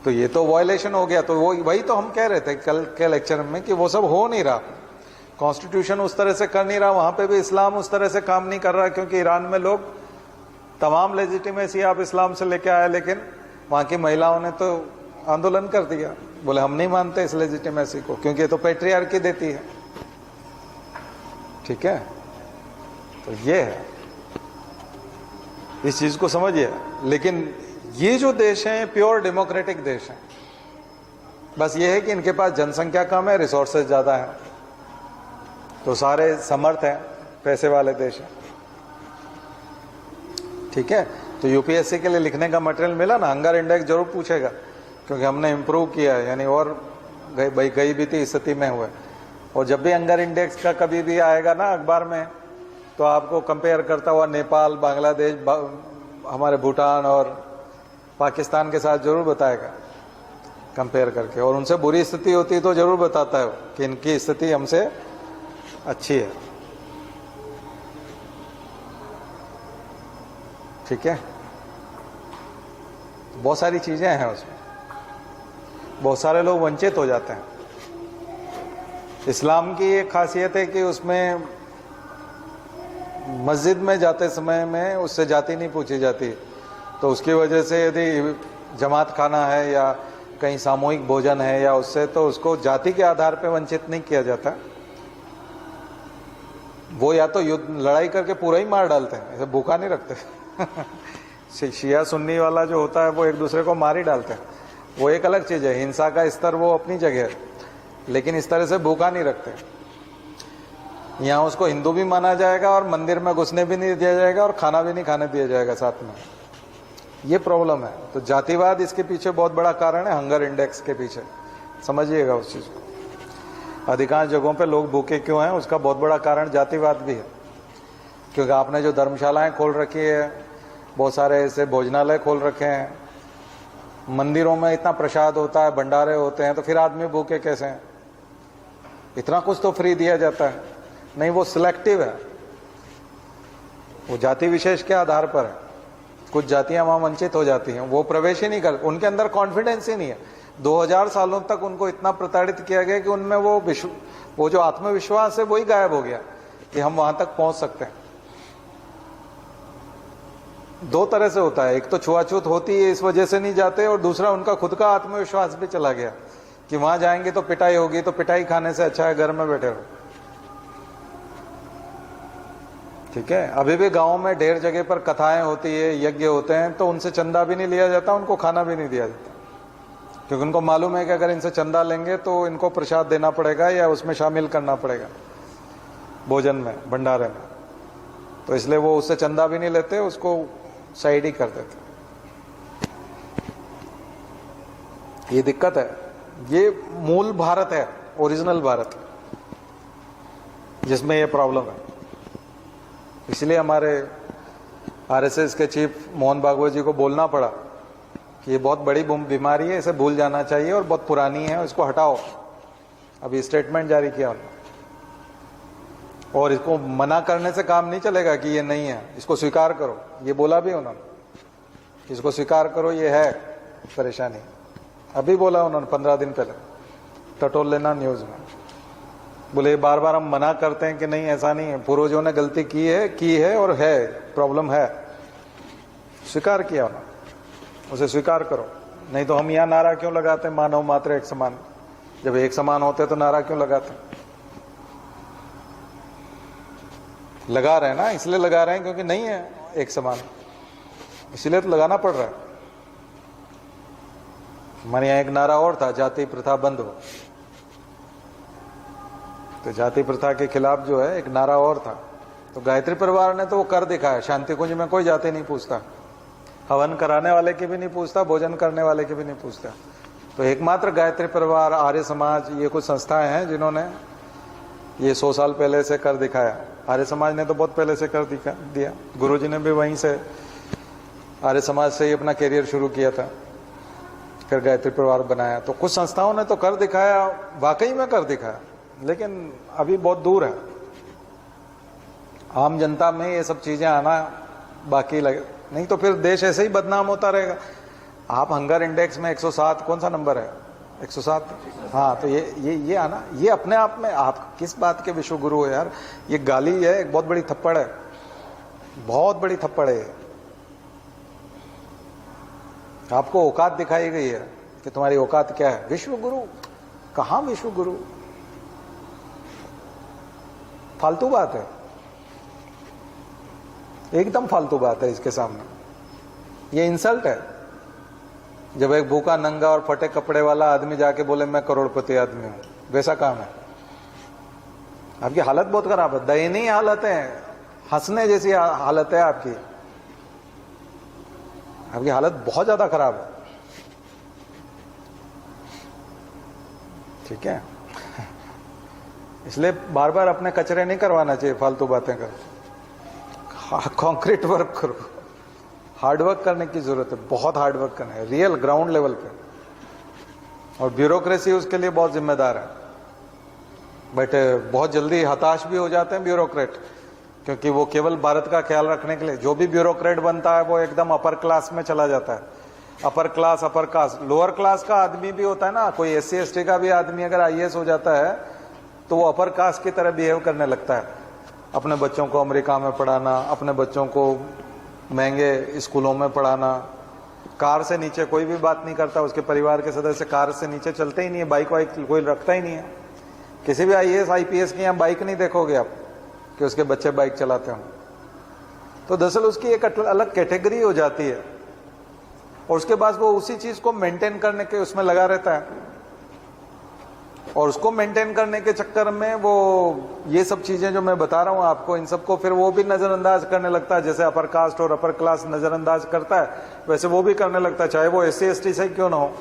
तो ये तो वायलेशन हो गया। तो वो वही तो हम कह रहे थे कल के लेक्चर में कि वो सब हो नहीं रहा, कॉन्स्टिट्यूशन उस तरह से कर नहीं रहा, वहां पे भी इस्लाम उस तरह से काम नहीं कर रहा, क्योंकि ईरान में लोग तमाम लेजिटिमेसी आप इस्लाम से लेके आए, लेकिन वहां की महिलाओं ने तो आंदोलन कर दिया, बोले हम नहीं मानते इस लेजिटिमेसी को, क्योंकि ये तो पैट्रियार्की देती है। ठीक है, तो ये है, इस चीज को समझिए। लेकिन ये जो देश हैं प्योर डेमोक्रेटिक देश हैं, बस ये है कि इनके पास जनसंख्या कम है, रिसोर्सेज ज्यादा है, तो सारे समर्थ हैं, पैसे वाले देश हैं। ठीक है, तो यूपीएससी के लिए लिखने का मटेरियल मिला ना, हंगर इंडेक्स जरूर पूछेगा, क्योंकि हमने इम्प्रूव किया है, यानी और गई भी थी स्थिति में हुए। और जब भी हंगर इंडेक्स का कभी भी आएगा ना अखबार में, तो आपको कंपेयर करता हुआ नेपाल, बांग्लादेश, हमारे भूटान और पाकिस्तान के साथ जरूर बताएगा कंपेयर करके। और उनसे बुरी स्थिति होती तो जरूर बताता है कि इनकी स्थिति हमसे अच्छी है। ठीक है, बहुत सारी चीजें हैं उसमें, बहुत सारे लोग वंचित हो जाते हैं। इस्लाम की एक खासियत है कि उसमें मस्जिद में जाते समय में उससे जाति नहीं पूछी जाती, तो उसकी वजह से यदि जमात खाना है या कहीं सामूहिक भोजन है या उससे, तो उसको जाति के आधार पे वंचित नहीं किया जाता। वो या तो युद्ध लड़ाई करके पूरा ही मार डालते हैं, ऐसे भूखा नहीं रखते। शिया सुन्नी वाला जो होता है वो एक दूसरे को मार ही डालते हैं, वो एक अलग चीज है, हिंसा का स्तर वो अपनी जगह है, लेकिन इस तरह से भूखा नहीं रखते। यहाँ उसको हिंदू भी माना जाएगा और मंदिर में घुसने भी नहीं दिया जाएगा और खाना भी नहीं खाने दिया जाएगा साथ में। ये प्रॉब्लम है। तो जातिवाद इसके पीछे बहुत बड़ा कारण है, हंगर इंडेक्स के पीछे, समझिएगा उस चीज को। अधिकांश जगहों पे लोग भूखे क्यों हैं, उसका बहुत बड़ा कारण जातिवाद भी है। क्योंकि आपने जो धर्मशालाएं खोल रखी है, बहुत सारे ऐसे भोजनालय खोल रखे हैं, मंदिरों में इतना प्रसाद होता है, भंडारे होते हैं, तो फिर आदमी भूखे कैसे हैं? इतना कुछ तो फ्री दिया जाता है। नहीं, वो सिलेक्टिव है, वो जाति विशेष के आधार पर है। कुछ जातियां वहां वंचित हो जाती हैं, वो प्रवेश ही नहीं कर, उनके अंदर कॉन्फिडेंस ही नहीं है। 2000 सालों तक उनको इतना प्रताड़ित किया गया कि उनमें वो जो आत्मविश्वास है वही गायब हो गया कि हम वहां तक पहुंच सकते हैं। दो तरह से होता है, एक तो छुआछूत होती है इस वजह से नहीं जाते, और दूसरा उनका खुद का आत्मविश्वास भी चला गया कि वहां जाएंगे तो पिटाई होगी, तो पिटाई खाने से अच्छा है घर में बैठे रहो। ठीक है, अभी भी गांव में ढेर जगह पर कथाएं होती है, यज्ञ होते हैं, तो उनसे चंदा भी नहीं लिया जाता, उनको खाना भी नहीं दिया जाता, क्योंकि उनको मालूम है कि अगर इनसे चंदा लेंगे तो इनको प्रसाद देना पड़ेगा या उसमें शामिल करना पड़ेगा भोजन में, भंडारे में, तो इसलिए वो उससे चंदा भी नहीं लेते, उसको साइड ही कर देते। ये दिक्कत है, ये मूल भारत है, ओरिजिनल भारत, जिसमें ये प्रॉब्लम है। इसलिए हमारे आरएसएस के चीफ मोहन भागवत जी को बोलना पड़ा कि ये बहुत बड़ी बीमारी है, इसे भूल जाना चाहिए और बहुत पुरानी है, इसको हटाओ। अभी स्टेटमेंट जारी किया उन्होंने, और इसको मना करने से काम नहीं चलेगा कि ये नहीं है, इसको स्वीकार करो, ये बोला भी उन्होंने, इसको स्वीकार करो, ये है परेशानी। अभी बोला उन्होंने 15 दिन पहले, टटोल लेना न्यूज में, बोले बार बार हम मना करते हैं कि नहीं ऐसा नहीं है, पूर्वजों ने गलती की है और है, प्रॉब्लम है, स्वीकार किया उन्होंने, उसे स्वीकार करो। नहीं तो हम यहाँ नारा क्यों लगाते हैं, मानव मात्र एक समान, जब एक समान होते तो नारा क्यों लगाते? लगा रहे हैं ना, इसलिए लगा रहे हैं क्योंकि नहीं है एक समान, इसलिए तो लगाना पड़ रहा है। हमारे यहाँ एक नारा और था, जाति प्रथा बंद हो, तो जाति प्रथा के खिलाफ जो है एक नारा और था, तो गायत्री परिवार ने तो वो कर दिखाया। शांति कुंज में कोई जाति नहीं पूछता, हवन कराने वाले की भी नहीं पूछता, भोजन करने वाले की भी नहीं पूछता, तो एकमात्र गायत्री परिवार, आर्य समाज, ये कुछ संस्थाएं हैं जिन्होंने ये 100 साल पहले से कर दिखाया। आर्य समाज ने तो बहुत पहले से कर दिया, गुरुजी ने भी वहीं से आर्य समाज से ही अपना करियर शुरू किया था, फिर गायत्री परिवार बनाया। तो कुछ संस्थाओं ने तो कर दिखाया, वाकई में कर दिखाया, लेकिन अभी बहुत दूर है। आम जनता में ये सब चीजें आना बाकी लगे, नहीं तो फिर देश ऐसे ही बदनाम होता रहेगा। आप हंगर इंडेक्स में 107 कौन सा नंबर है, 107, हाँ, तो ये आना, ये अपने आप में आप किस बात के विश्व गुरु हो यार? ये गाली है, एक बहुत बड़ी थप्पड़ है, बहुत बड़ी थप्पड़ है। आपको औकात दिखाई गई है कि तुम्हारी औकात क्या है, विश्व गुरु? कहां विश्व गुरु? फालतू बात है, एकदम फालतू बात है इसके सामने। ये इंसल्ट है जब एक भूखा नंगा और फटे कपड़े वाला आदमी जाके बोले मैं करोड़पति आदमी हूं, वैसा काम है। आपकी हालत बहुत खराब है, दयनीय हालत है, हंसने जैसी हालत है आपकी हालत बहुत ज्यादा खराब है। ठीक है, इसलिए बार बार अपने कचरे नहीं करवाना चाहिए फालतू बातें कर, कॉन्क्रीट वर्क करो, हार्ड वर्क करने की जरूरत है, बहुत हार्ड वर्क करना है, रियल ग्राउंड लेवल पे, और ब्यूरोक्रेसी उसके लिए बहुत जिम्मेदार है। बट बहुत जल्दी हताश भी हो जाते हैं ब्यूरोक्रेट, क्योंकि वो केवल भारत का ख्याल रखने के लिए, जो भी ब्यूरोक्रेट बनता है वो एकदम अपर क्लास में चला जाता है। Upper class, upper caste, lower class का आदमी भी होता है ना, कोई SC ST का भी आदमी अगर IAS हो जाता है तो वो अपर कास्ट की तरह बिहेव करने लगता है। अपने बच्चों को अमेरिका में पढ़ाना, अपने बच्चों को महंगे स्कूलों में पढ़ाना, कार से नीचे कोई भी बात नहीं करता, उसके परिवार के सदस्य कार से नीचे चलते ही नहीं है, बाइक वाइक कोई रखता ही नहीं है। किसी भी IAS IPS की यहाँ बाइक नहीं देखोगे आप कि उसके बच्चे बाइक चलाते हों। तो दरअसल उसकी एक अलग कैटेगरी हो जाती है, और उसके बाद वो उसी चीज को मेंटेन करने के उसमें लगा रहता है, और उसको मेंटेन करने के चक्कर में वो ये सब चीजें जो मैं बता रहा हूं आपको, इन सबको फिर वो भी नजरअंदाज करने लगता है। जैसे अपर कास्ट और अपर क्लास नजरअंदाज करता है, वैसे वो भी करने लगता है, चाहे वो SC ST से क्यों ना हो।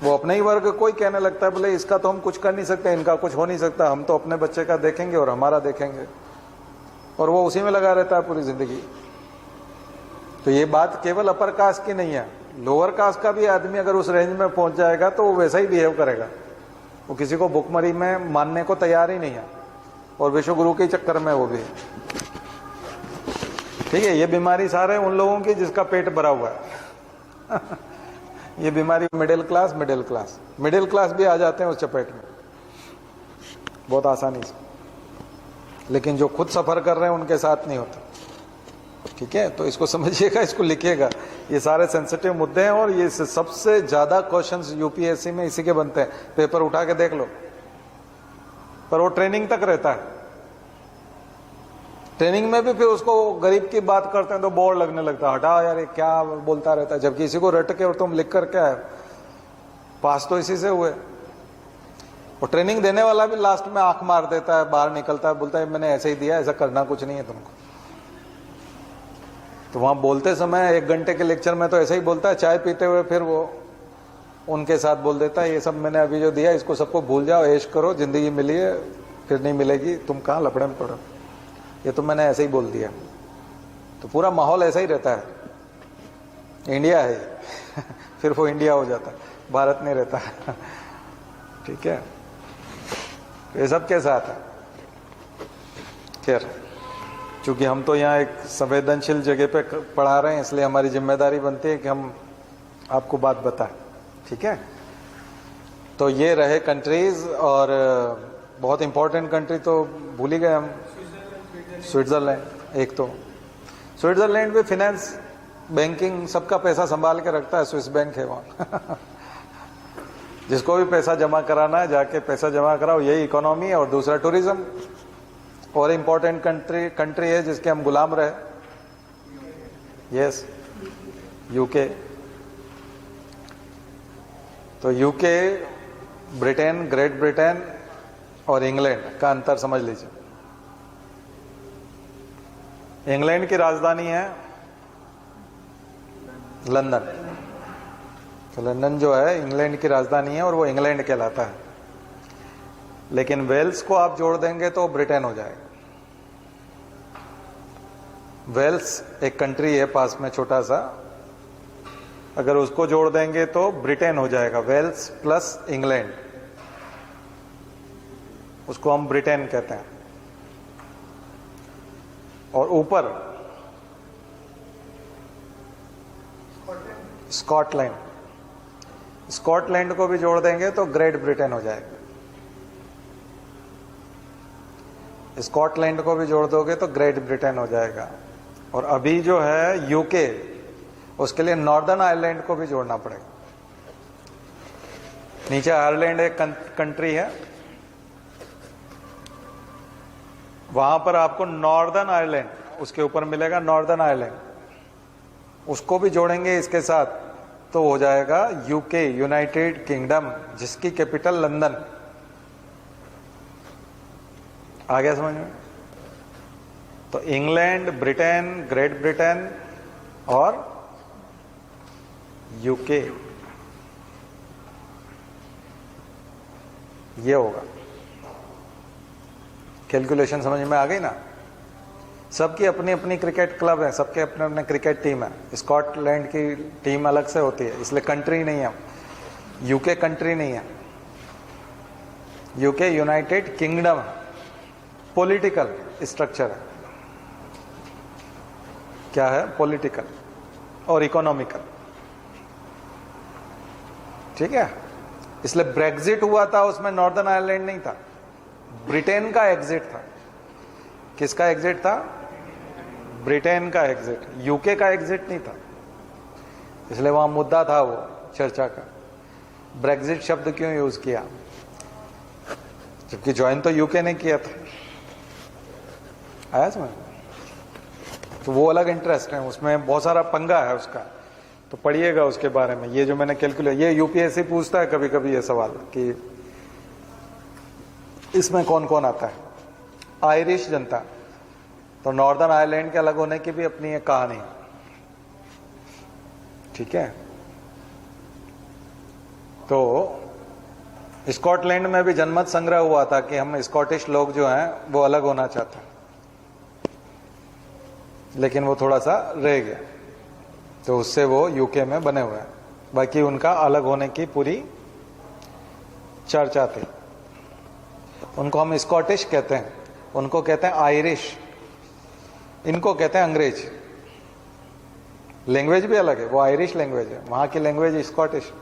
वो अपने ही वर्ग को ही कहने लगता है, बोले इसका तो हम कुछ कर नहीं सकते, इनका कुछ हो नहीं सकता, हम तो अपने बच्चे का देखेंगे और हमारा देखेंगे, और वो उसी में लगा रहता है पूरी जिंदगी। तो ये बात केवल अपर कास्ट की नहीं है, लोअर कास्ट का भी आदमी अगर उस रेंज में पहुंच जाएगा तो वो वैसा ही बिहेव करेगा, वो किसी को भुखमरी में मानने को तैयार ही नहीं है, और विश्व गुरु के चक्कर में वो भी। ठीक है, ये बीमारी सारे उन लोगों की जिसका पेट भरा हुआ है ये बीमारी मिडिल क्लास भी आ जाते हैं उस चपेट में बहुत आसानी से, लेकिन जो खुद सफर कर रहे हैं उनके साथ नहीं होता। ठीक है, तो इसको समझिएगा, इसको लिखिएगा। ये सारे सेंसिटिव मुद्दे हैं और ये सबसे ज्यादा क्वेश्चंस यूपीएससी में इसी के बनते हैं। पेपर उठा के देख लो, पर वो ट्रेनिंग तक रहता है। ट्रेनिंग में भी फिर उसको गरीब की बात करते हैं तो बोर लगने लगता है, हटा यार ये क्या बोलता रहता है। जबकि इसी को रट के और तुम लिख कर क्या है, पास तो इसी से हुए। और ट्रेनिंग देने वाला भी लास्ट में आंख मार देता है, बाहर निकलता है, बोलता है मैंने ऐसे ही दिया, ऐसा करना कुछ नहीं है तुमको। तो वहां बोलते समय 1 घंटे के लेक्चर में तो ऐसे ही बोलता है, चाय पीते हुए फिर वो उनके साथ बोल देता है ये सब मैंने अभी जो दिया इसको सबको भूल जाओ, ऐश करो, जिंदगी मिली है फिर नहीं मिलेगी, तुम कहाँ लफड़े में पड़ो, ये तो मैंने ऐसे ही बोल दिया। तो पूरा माहौल ऐसा ही रहता है। इंडिया है फिर वो इंडिया हो जाता है, भारत नहीं रहता ठीक है, ये सब के साथ है। खैर, चूंकि हम तो यहाँ एक संवेदनशील जगह पे पढ़ा रहे हैं, इसलिए हमारी जिम्मेदारी बनती है कि हम आपको बात बताएं। ठीक है, तो ये रहे कंट्रीज। और बहुत इंपॉर्टेंट कंट्री तो भूल ही गए हम, स्विट्जरलैंड। एक तो स्विट्जरलैंड में फिनेंस, बैंकिंग, सबका पैसा संभाल के रखता है, स्विस बैंक है वहां जिसको भी पैसा जमा कराना है जाके पैसा जमा कराओ। यही इकोनॉमी है। और दूसरा टूरिज्म। और इंपॉर्टेंट कंट्री है जिसके हम गुलाम रहे, यस, यूके। तो यूके, ब्रिटेन, ग्रेट ब्रिटेन और इंग्लैंड का अंतर समझ लीजिए। इंग्लैंड की राजधानी है लंदन। तो लंदन जो है इंग्लैंड की राजधानी है और वो इंग्लैंड कहलाता है। लेकिन वेल्स को आप जोड़ देंगे तो ब्रिटेन हो जाएगा। वेल्स एक कंट्री है पास में छोटा सा, अगर उसको जोड़ देंगे तो ब्रिटेन हो जाएगा। वेल्स प्लस इंग्लैंड, उसको हम ब्रिटेन कहते हैं। और ऊपर स्कॉटलैंड, स्कॉटलैंड को भी जोड़ देंगे तो ग्रेट ब्रिटेन हो जाएगा। स्कॉटलैंड को भी जोड़ दोगे तो ग्रेट ब्रिटेन हो जाएगा। और अभी जो है यूके, उसके लिए नॉर्दर्न आयरलैंड को भी जोड़ना पड़ेगा। नीचे आयरलैंड एक कंट्री है, वहां पर आपको नॉर्दर्न आयरलैंड, उसके ऊपर मिलेगा नॉर्दर्न आयरलैंड, उसको भी जोड़ेंगे इसके साथ तो हो जाएगा यूके, यूनाइटेड किंगडम, जिसकी कैपिटल लंदन। आ गया समझ में? तो इंग्लैंड, ब्रिटेन, ग्रेट ब्रिटेन और यूके, ये होगा। कैलकुलेशन समझ में आ गई ना? सबकी अपनी अपनी क्रिकेट क्लब है, सबके अपने अपने क्रिकेट टीम है। स्कॉटलैंड की टीम अलग से होती है, इसलिए कंट्री नहीं है। यूके कंट्री नहीं है, यूके यूनाइटेड किंगडम है, पॉलिटिकल स्ट्रक्चर है। क्या है? पॉलिटिकल और इकोनॉमिकल। ठीक है, इसलिए ब्रेग्जिट हुआ था, उसमें नॉर्दर्न आयरलैंड नहीं था, ब्रिटेन का एग्जिट था। किसका एग्जिट था? ब्रिटेन का एग्जिट, यूके का एग्जिट नहीं था। इसलिए वहां मुद्दा था वो चर्चा का, ब्रेग्जिट शब्द क्यों यूज किया, जबकि ज्वाइन तो यूके ने किया था। आया समझ? तो वो अलग इंटरेस्ट है, उसमें बहुत सारा पंगा है उसका, तो पढ़िएगा उसके बारे में। ये जो मैंने कैलकुलेट, ये यूपीएससी पूछता है कभी कभी ये सवाल कि इसमें कौन कौन आता है। आयरिश जनता, तो नॉर्दर्न आयरलैंड के अलग होने की भी अपनी एक कहानी है। ठीक है, तो स्कॉटलैंड में भी जनमत संग्रह हुआ था कि हम स्कॉटिश लोग जो हैं वो अलग होना चाहते हैं, लेकिन वो थोड़ा सा रह गया, तो उससे वो यूके में बने हुए हैं। बाकी उनका अलग होने की पूरी चर्चा थी। उनको हम स्कॉटिश कहते हैं, उनको कहते हैं आयरिश, इनको कहते हैं अंग्रेज। लैंग्वेज भी अलग है, वो आयरिश लैंग्वेज है, वहां की लैंग्वेज स्कॉटिश।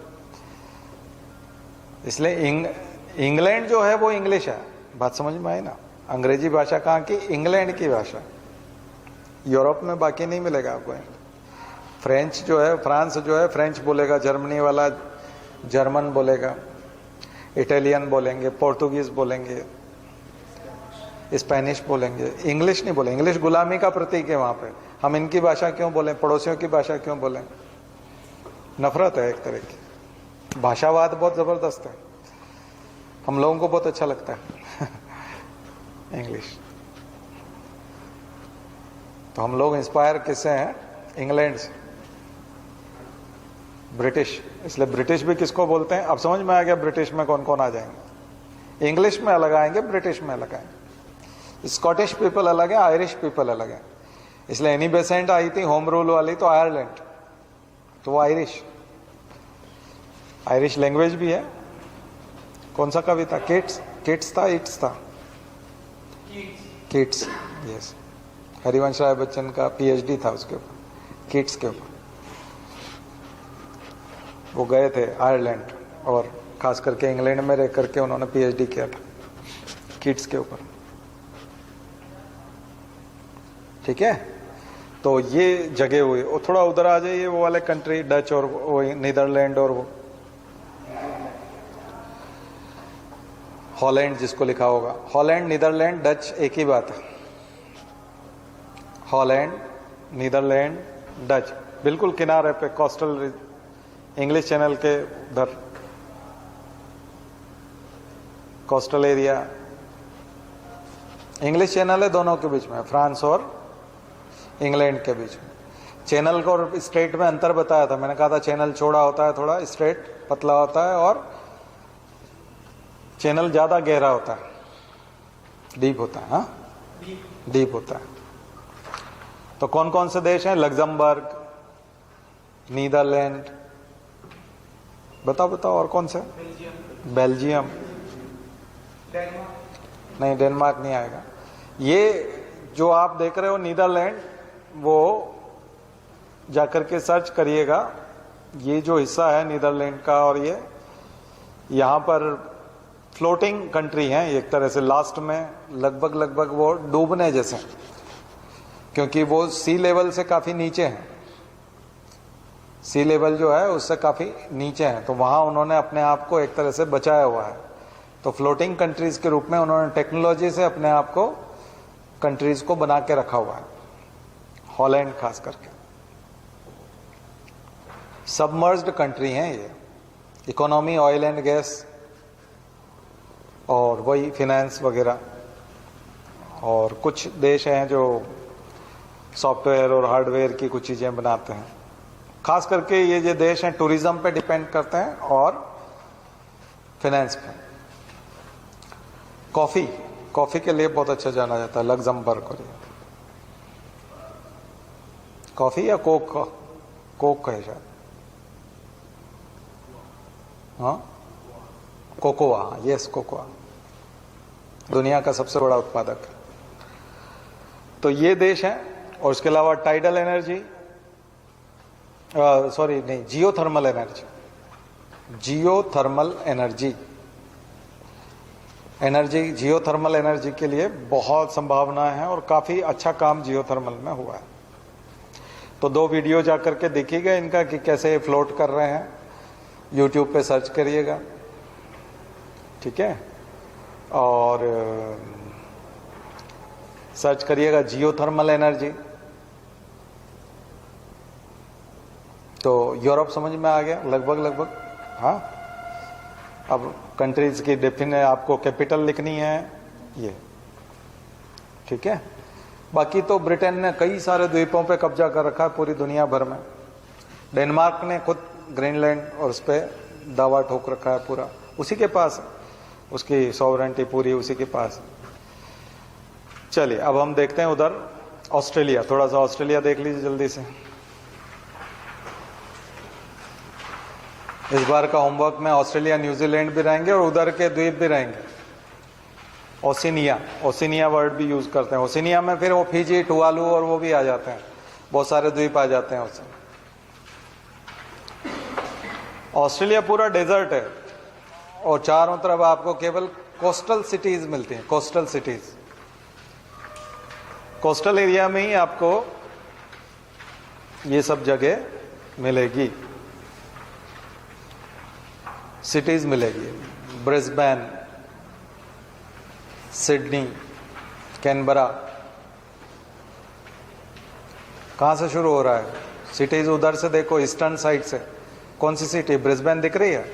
इसलिए इंग्लैंड जो है वो इंग्लिश है। बात समझ में आई ना? अंग्रेजी भाषा कहाँ की? इंग्लैंड की भाषा। यूरोप में बाकी नहीं मिलेगा आपको। फ्रेंच जो है, फ्रांस जो है फ्रेंच बोलेगा, जर्मनी वाला जर्मन बोलेगा, इटालियन बोलेंगे, पोर्तुगीज बोलेंगे, स्पेनिश बोलेंगे, इंग्लिश नहीं बोलेंगे। इंग्लिश गुलामी का प्रतीक है वहां पे। हम इनकी भाषा क्यों बोलें, पड़ोसियों की भाषा क्यों बोलें? नफरत है एक तरह की। भाषावाद बहुत जबरदस्त है, हम लोगों को बहुत अच्छा लगता है इंग्लिश। तो हम लोग इंस्पायर किससे हैं? इंग्लैंड से, ब्रिटिश। इसलिए ब्रिटिश भी किसको बोलते हैं? अब समझ में आ गया ब्रिटिश में कौन कौन आ जाएंगे। इंग्लिश में अलग आएंगे, ब्रिटिश में अलग आएंगे। स्कॉटिश पीपल अलग है, आयरिश पीपल अलग है। इसलिए एनी बेसेंट आई थी होम रूल वाली तो आयरलैंड, तो वो आयरिश, आयरिश लैंग्वेज भी है। कौन सा कविता? किट्स था, इट्स था, किट्स, यस। हरिवंश राय बच्चन का पीएचडी था उसके ऊपर, किट्स के ऊपर। वो गए थे आयरलैंड और खास करके इंग्लैंड में रह करके उन्होंने पीएचडी किया था किट्स के ऊपर। ठीक है, तो ये जगह हुई। और थोड़ा उधर आ जाइए, वो वाले कंट्री, डच और वो नीदरलैंड और वो हॉलैंड जिसको लिखा होगा। हॉलैंड, नीदरलैंड, डच एक ही बात है। हॉलैंड, नीदरलैंड, डच, बिल्कुल किनारे पे, कोस्टल, इंग्लिश चैनल के उधर कोस्टल एरिया। इंग्लिश चैनल है दोनों के बीच में, फ्रांस और इंग्लैंड के बीच में। चैनल को और स्ट्रेट में अंतर बताया था। मैंने कहा था चैनल चौड़ा होता है थोड़ा, स्ट्रेट पतला होता है, और चैनल ज्यादा गहरा होता है, डीप होता है। हाँ, डीप होता है। तो कौन कौन से देश हैं? लग्जमबर्ग, नीदरलैंड, बताओ बताओ, और कौन से? बेल्जियम, नहीं डेनमार्क नहीं आएगा। ये जो आप देख रहे हो नीदरलैंड, वो जाकर के सर्च करिएगा। ये जो हिस्सा है नीदरलैंड का, और ये यहाँ पर फ्लोटिंग कंट्री है एक तरह से। लास्ट में लगभग वो डूबने जैसे, क्योंकि वो सी लेवल से काफी नीचे हैं। सी लेवल जो है उससे काफी नीचे है, तो वहां उन्होंने अपने आप को एक तरह से बचाया हुआ है। तो फ्लोटिंग कंट्रीज के रूप में उन्होंने टेक्नोलॉजी से अपने आप को, कंट्रीज को बना के रखा हुआ है। हॉलैंड खास करके सबमर्ज्ड कंट्री है ये। इकोनॉमी ऑयल एंड गैस और वही फिनेंस वगैरह, और कुछ देश हैं जो सॉफ्टवेयर और हार्डवेयर की कुछ चीजें बनाते हैं। खास करके ये जो देश हैं टूरिज्म पे डिपेंड करते हैं और फिनेंस पे। कॉफी के लिए बहुत अच्छा जाना जाता है लग्जमबर्ग को। कॉफी या कोक है शायद, हाँ, कोकोआ, यस कोकोआ, दुनिया का सबसे बड़ा उत्पादक है। तो ये देश है। और उसके अलावा टाइडल एनर्जी, सॉरी नहीं, जियोथर्मल एनर्जी, जियोथर्मल एनर्जी के लिए बहुत संभावना है और काफी अच्छा काम जियोथर्मल में हुआ है। तो 2 वीडियो जाकर के देखिएगा इनका कि कैसे फ्लोट कर रहे हैं, यूट्यूब पे सर्च करिएगा, ठीक है। और सर्च करिएगा जियोथर्मल एनर्जी। तो यूरोप समझ में आ गया लगभग। हाँ, अब कंट्रीज की डेफिनेट आपको कैपिटल लिखनी है ये, ठीक है। बाकी तो ब्रिटेन ने कई सारे द्वीपों पे कब्जा कर रखा है पूरी दुनिया भर में। डेनमार्क ने खुद ग्रीनलैंड और उस पर दावा ठोक रखा है पूरा, उसी के पास है, उसकी सॉवरेंटी पूरी उसी के पास है। चलिए अब हम देखते हैं उधर ऑस्ट्रेलिया। थोड़ा सा ऑस्ट्रेलिया देख लीजिए जल्दी से। इस बार का होमवर्क में ऑस्ट्रेलिया, न्यूजीलैंड भी रहेंगे और उधर के द्वीप भी रहेंगे। ओसिनिया वर्ड भी यूज करते हैं। ओसिनिया में फिर वो फिजी, टुवालू और वो भी आ जाते हैं, बहुत सारे द्वीप आ जाते हैं उससे। ऑस्ट्रेलिया पूरा डेजर्ट है और चारों तरफ आपको केवल कोस्टल सिटीज मिलती हैं। कोस्टल एरिया में ही आपको ये सब जगह मिलेगी, सिटीज मिलेगी, ब्रिस्बेन, सिडनी, कैनबरा। कहां से शुरू हो रहा है? सिटीज उधर से देखो, ईस्टर्न साइड से। कौन सी सिटी? ब्रिस्बेन दिख रही है?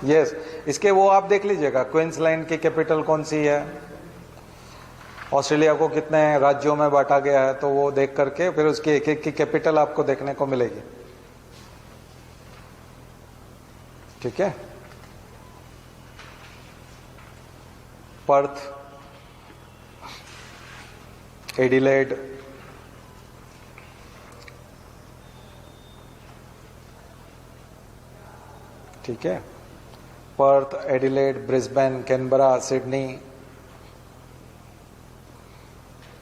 यस। इसके वो आप देख लीजिएगा, क्वींसलैंड की कैपिटल कौन सी है, ऑस्ट्रेलिया को कितने राज्यों में बांटा गया है, तो वो देख करके फिर उसकी एक एक की कैपिटल आपको देखने को मिलेगी। ठीक है। पर्थ, एडिलेड, ठीक है, Perth, Adelaide, Brisbane, Canberra, Sydney.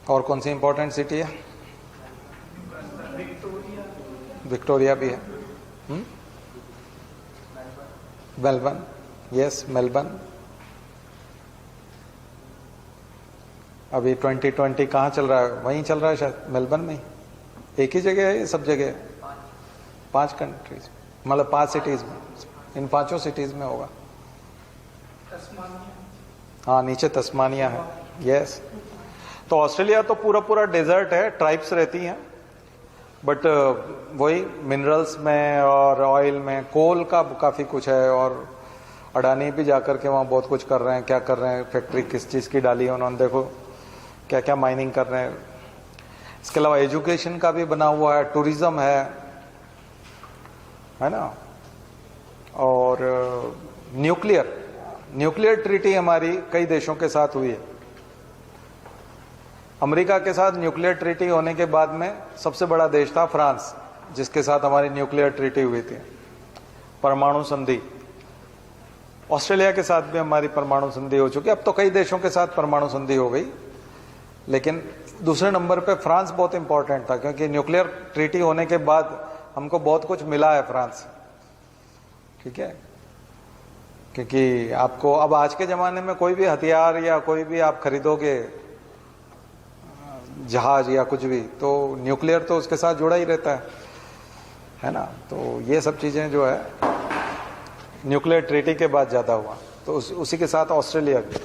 और कौन सी इंपॉर्टेंट सिटी है? विक्टोरिया भी है। Melbourne, yes, Melbourne. अभी 2020 कहाँ चल रहा है? वहीं चल रहा है शायद, मेलबर्न में। एक ही जगह है ये सब जगह? 5 कंट्रीज, मतलब 5 सिटीज में। इन 5 सिटीज में होगा। हाँ, नीचे तस्मानिया है। यस। तो ऑस्ट्रेलिया तो पूरा पूरा डेजर्ट है, ट्राइब्स रहती हैं, बट वही मिनरल्स में और ऑयल में, कोल का काफी कुछ है। और अडानी भी जाकर के वहाँ बहुत कुछ कर रहे हैं। क्या कर रहे हैं? फैक्ट्री किस चीज की डाली है उन्होंने, देखो क्या क्या माइनिंग कर रहे हैं। इसके अलावा एजुकेशन का भी बना हुआ है, टूरिज्म है ना। और न्यूक्लियर ट्रीटी हमारी कई देशों के साथ हुई है। अमेरिका के साथ न्यूक्लियर ट्रीटी होने के बाद में सबसे बड़ा देश था फ्रांस, जिसके साथ हमारी न्यूक्लियर ट्रीटी हुई थी, परमाणु संधि। ऑस्ट्रेलिया के साथ भी हमारी परमाणु संधि हो चुकी है। अब तो कई देशों के साथ परमाणु संधि हो गई, लेकिन दूसरे नंबर पे फ्रांस बहुत इंपॉर्टेंट था, क्योंकि न्यूक्लियर ट्रीटी होने के बाद हमको बहुत कुछ मिला है फ्रांस। ठीक है। क्योंकि आपको अब आज के जमाने में कोई भी हथियार या कोई भी आप खरीदोगे, जहाज या कुछ भी, तो न्यूक्लियर तो उसके साथ जुड़ा ही रहता है ना। तो ये सब चीजें जो है न्यूक्लियर ट्रीटी के बाद ज्यादा हुआ। तो उसी के साथ ऑस्ट्रेलिया भी।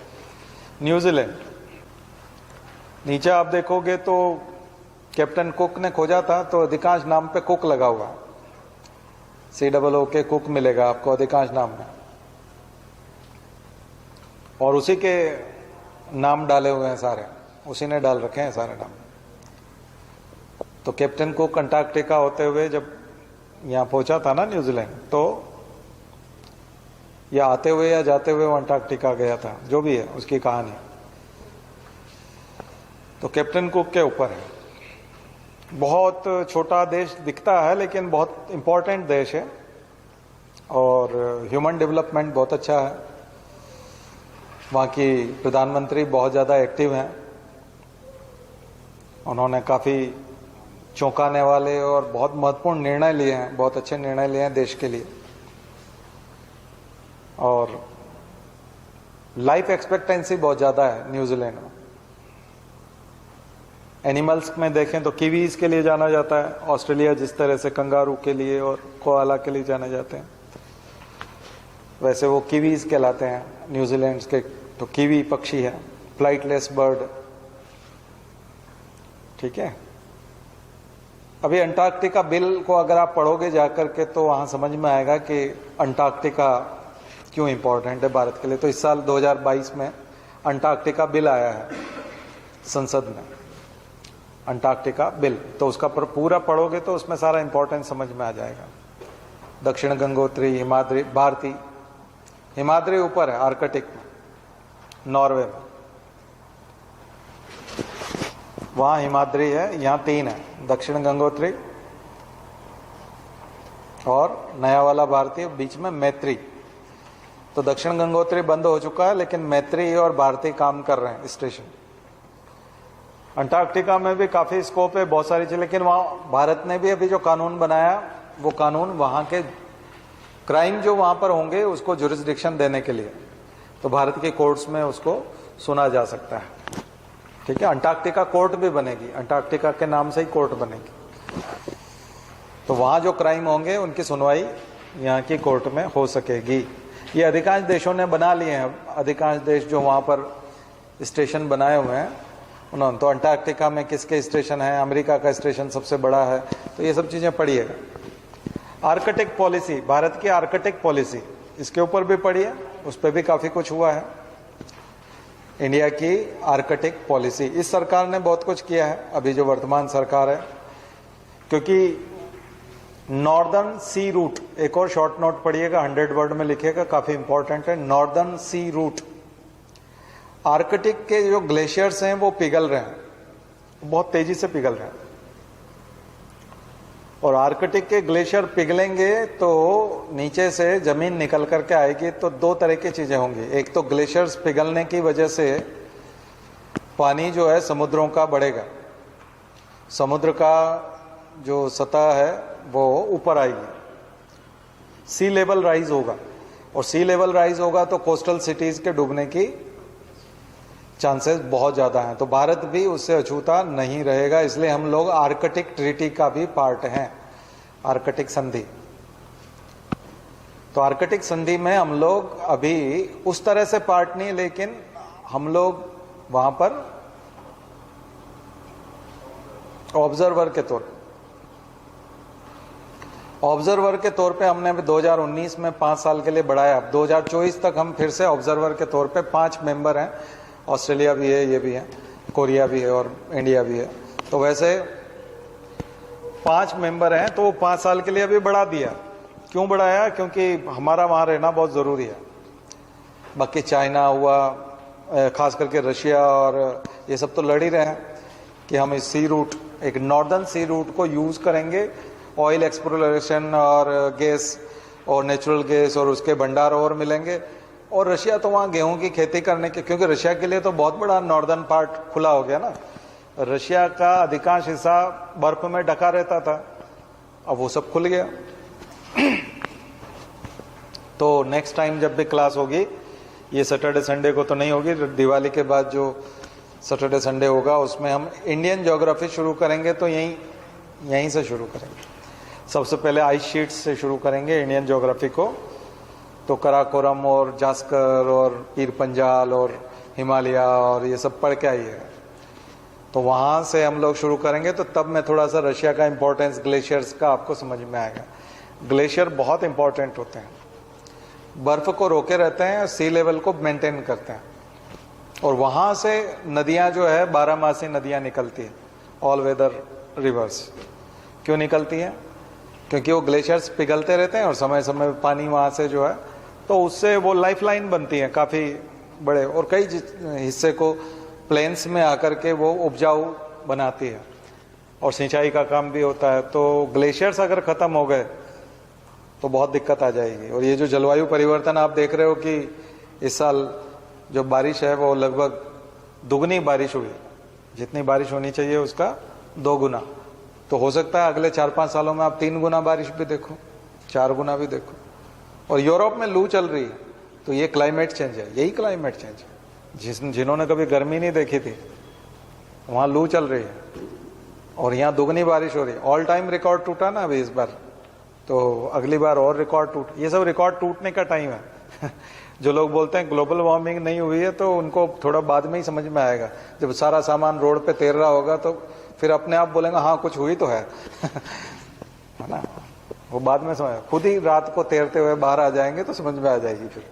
न्यूजीलैंड, नीचे आप देखोगे तो कैप्टन कुक ने खोजा था, तो अधिकांश नाम पे कुक लगा हुआ, COO के कुक मिलेगा आपको अधिकांश नाम में, और उसी के नाम डाले हुए हैं सारे, उसी ने डाल रखे हैं सारे नाम। तो कैप्टन कुक अंटार्कटिका होते हुए जब यहाँ पहुंचा था ना न्यूजीलैंड, तो या आते हुए या जाते हुए वो अंटार्कटिका गया था, जो भी है उसकी कहानी। तो कैप्टन कुक के ऊपर है। बहुत छोटा देश दिखता है, लेकिन बहुत इंपॉर्टेंट देश है, और ह्यूमन डेवलपमेंट बहुत अच्छा है। वहाँ की प्रधानमंत्री बहुत ज़्यादा एक्टिव हैं। उन्होंने काफ़ी चौंकाने वाले और बहुत महत्वपूर्ण निर्णय लिए हैं, बहुत अच्छे निर्णय लिए हैं देश के लिए। और लाइफ एक्सपेक्टेंसी बहुत ज़्यादा है न्यूजीलैंड में। एनिमल्स में देखें तो कीवीज के लिए जाना जाता है, ऑस्ट्रेलिया जिस तरह से कंगारू के लिए और कोआला के लिए जाने जाते हैं, वैसे वो कीवीज कहलाते हैं न्यूजीलैंड के। तो कीवी पक्षी है, फ्लाइटलेस बर्ड। ठीक है। अभी अंटार्कटिका बिल को अगर आप पढ़ोगे जाकर के, तो वहां समझ में आएगा कि अंटार्कटिका क्यों इंपॉर्टेंट है भारत के लिए। तो इस साल 2022 में अंटार्कटिका बिल आया है संसद में, अंटार्कटिका बिल। तो उसका पूरा पढ़ोगे तो उसमें सारा इंपॉर्टेंस समझ में आ जाएगा। दक्षिण गंगोत्री, हिमाद्री, भारती, हिमाद्री ऊपर है आर्कटिक में, नॉर्वे में, वहां हिमाद्री है, यहाँ 3 है, दक्षिण गंगोत्री और नया वाला भारती, बीच में मैत्री। तो दक्षिण गंगोत्री बंद हो चुका है, लेकिन मैत्री और भारती काम कर रहे हैं स्टेशन। अंटार्कटिका में भी काफी स्कोप है, बहुत सारी चीज, लेकिन वहां भारत ने भी अभी जो कानून बनाया, वो कानून वहां के क्राइम जो वहां पर होंगे उसको जुरिस्डिक्शन देने के लिए, तो भारत के कोर्ट्स में उसको सुना जा सकता है। ठीक है। अंटार्कटिका कोर्ट भी बनेगी, अंटार्कटिका के नाम से ही कोर्ट बनेगी। तो वहां जो क्राइम होंगे उनकी सुनवाई यहाँ की कोर्ट में हो सकेगी। ये अधिकांश देशों ने बना लिए हैं। अधिकांश देश जो वहां पर स्टेशन बनाए हुए हैं उन्होंने, तो अंटार्कटिका में किसके स्टेशन है, अमेरिका का स्टेशन सबसे बड़ा है, तो ये सब चीजें पढ़िएगा। आर्कटिक पॉलिसी, भारत की आर्कटिक पॉलिसी, इसके ऊपर भी पढ़िए, उस पर भी काफी कुछ हुआ है। इंडिया की आर्कटिक पॉलिसी, इस सरकार ने बहुत कुछ किया है, अभी जो वर्तमान सरकार है, क्योंकि नॉर्दर्न सी रूट, एक और शॉर्ट नोट पढ़िएगा, 100 वर्ड में लिखिएगा, काफी इंपॉर्टेंट है। नॉर्दर्न सी रूट, आर्कटिक के जो ग्लेशियर्स हैं वो पिघल रहे हैं, बहुत तेजी से पिघल रहे हैं, और आर्कटिक के ग्लेशियर पिघलेंगे तो नीचे से जमीन निकल करके आएगी, तो दो तरह की चीजें होंगी। एक तो ग्लेशियर्स पिघलने की वजह से पानी जो है समुद्रों का बढ़ेगा, समुद्र का जो सतह है वो ऊपर आएगी, सी लेवल राइज होगा, और सी लेवल राइज होगा तो कोस्टल सिटीज के डूबने की चांसेस बहुत ज्यादा हैं। तो भारत भी उससे अछूता नहीं रहेगा, इसलिए हम लोग आर्कटिक ट्रीटी का भी पार्ट हैं, आर्कटिक संधि। तो आर्कटिक संधि में हम लोग अभी उस तरह से पार्ट नहीं, लेकिन हम लोग वहां पर ऑब्जर्वर के तौर पे हमने 2019 में 5 साल के लिए बढ़ाया। अब 2024 तक हम फिर से ऑब्जर्वर के तौर पे 5 मेंबर हैं, ऑस्ट्रेलिया भी है, ये भी है, कोरिया भी है और इंडिया भी है। तो वैसे 5 मेंबर हैं, तो 5 साल के लिए अभी बढ़ा दिया। क्यों बढ़ाया? क्योंकि हमारा वहां रहना बहुत जरूरी है। बाकी चाइना हुआ, खास करके रशिया और ये सब तो लड़ ही रहे हैं कि हम इस सी रूट, एक नॉर्दर्न सी रूट को यूज करेंगे, ऑयल एक्सप्लोरेशन और गैस और नेचुरल गैस और उसके भंडार और मिलेंगे। और रशिया तो वहाँ गेहूं की खेती करने के, क्योंकि रशिया के लिए तो बहुत बड़ा नॉर्दर्न पार्ट खुला हो गया ना, रशिया का अधिकांश हिस्सा बर्फ में ढका रहता था, अब वो सब खुल गया। तो नेक्स्ट टाइम जब भी क्लास होगी, ये सैटरडे संडे को तो नहीं होगी, दिवाली के बाद जो सैटरडे संडे होगा उसमें हम इंडियन ज्योग्राफी शुरू करेंगे। तो यहीं से शुरू करेंगे। सबसे पहले आइस शीट्स से शुरू करेंगे इंडियन ज्योग्राफी को। तो कराकोरम और जास्कर और पीर पंजाल और हिमालय और ये सब पढ़ के आई है, तो वहां से हम लोग शुरू करेंगे। तो तब मैं थोड़ा सा रशिया का इंपॉर्टेंस ग्लेशियर्स का आपको समझ में आएगा। ग्लेशियर बहुत इंपॉर्टेंट होते हैं, बर्फ को रोके रहते हैं, सी लेवल को मेंटेन करते हैं, और वहां से नदियां जो है 12मासी नदियां निकलती है, ऑल वेदर रिवर्स। क्यों निकलती है? क्योंकि वो ग्लेशियर्स पिघलते रहते हैं और समय समय में पानी वहां से जो है, तो उससे वो लाइफलाइन बनती है काफी बड़े, और कई हिस्से को प्लेन्स में आकर के वो उपजाऊ बनाती है, और सिंचाई का काम भी होता है। तो ग्लेशियर्स अगर खत्म हो गए तो बहुत दिक्कत आ जाएगी। और ये जो जलवायु परिवर्तन आप देख रहे हो कि इस साल जो बारिश है वो लगभग दुगनी बारिश हुई, जितनी बारिश होनी चाहिए उसका 2 गुना। तो हो सकता है अगले 4-5 सालों में आप 3 गुना बारिश भी देखो, 4 गुना भी देखो। और यूरोप में लू चल रही है, तो ये क्लाइमेट चेंज है, यही क्लाइमेट चेंज है। जिन्होंने कभी गर्मी नहीं देखी थी, वहां लू चल रही है और यहाँ दुगनी बारिश हो रही है। ऑल टाइम रिकॉर्ड टूटा ना अभी इस बार, तो अगली बार और रिकॉर्ड टूट, ये सब रिकॉर्ड टूटने का टाइम है। जो लोग बोलते हैं ग्लोबल वार्मिंग नहीं हुई है, तो उनको थोड़ा बाद में ही समझ में आएगा। जब सारा सामान रोड पे तैर रहा होगा तो फिर अपने आप बोलेंगे हाँ कुछ हुई तो है। है ना, वो बाद में समझ, खुद ही रात को तैरते हुए बाहर आ जाएंगे तो समझ में आ जाएगी, फिर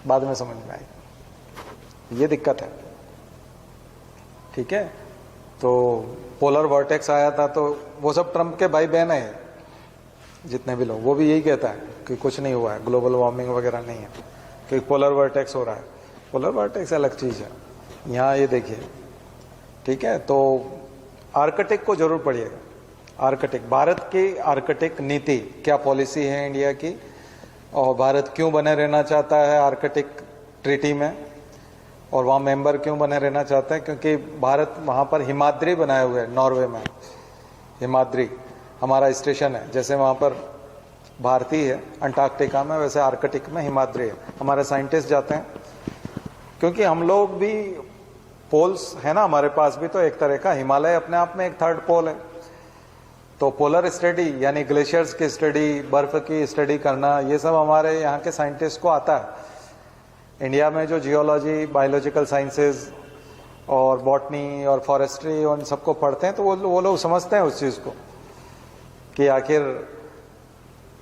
बाद में समझ में आएगी। ये दिक्कत है, ठीक है। तो पोलर वर्टेक्स आया था, तो वो सब ट्रम्प के भाई बहन है, जितने भी लोग, वो भी यही कहता है कि कुछ नहीं हुआ है, ग्लोबल वार्मिंग वगैरह नहीं है, कि पोलर वर्टेक्स हो रहा है। पोलर वर्टेक्स अलग चीज है। यहाँ ये देखिए, ठीक है। तो आर्कटिक को जरूर पढ़िएगा। आर्कटिक, भारत की आर्कटिक नीति क्या पॉलिसी है इंडिया की, और भारत क्यों बने रहना चाहता है आर्कटिक ट्रीटी में, और वहाँ मेंबर क्यों बने रहना चाहता है। क्योंकि भारत वहाँ पर हिमाद्री बनाए हुए है, नॉर्वे में हिमाद्री हमारा स्टेशन है। जैसे वहाँ पर भारती है अंटार्कटिका में, वैसे आर्कटिक में हिमाद्री है। हमारे साइंटिस्ट जाते हैं, क्योंकि हम लोग भी पोल्स है ना हमारे पास भी, तो एक तरह का हिमालय अपने आप में एक 3rd पोल है। तो पोलर स्टडी यानी ग्लेशियर्स की स्टडी, बर्फ की स्टडी करना, ये सब हमारे यहाँ के साइंटिस्ट को आता है। इंडिया में जो जियोलॉजी, बायोलॉजिकल साइंसेज और बॉटनी और फॉरेस्ट्री उन सबको पढ़ते हैं, तो वो लोग समझते हैं उस चीज़ को कि आखिर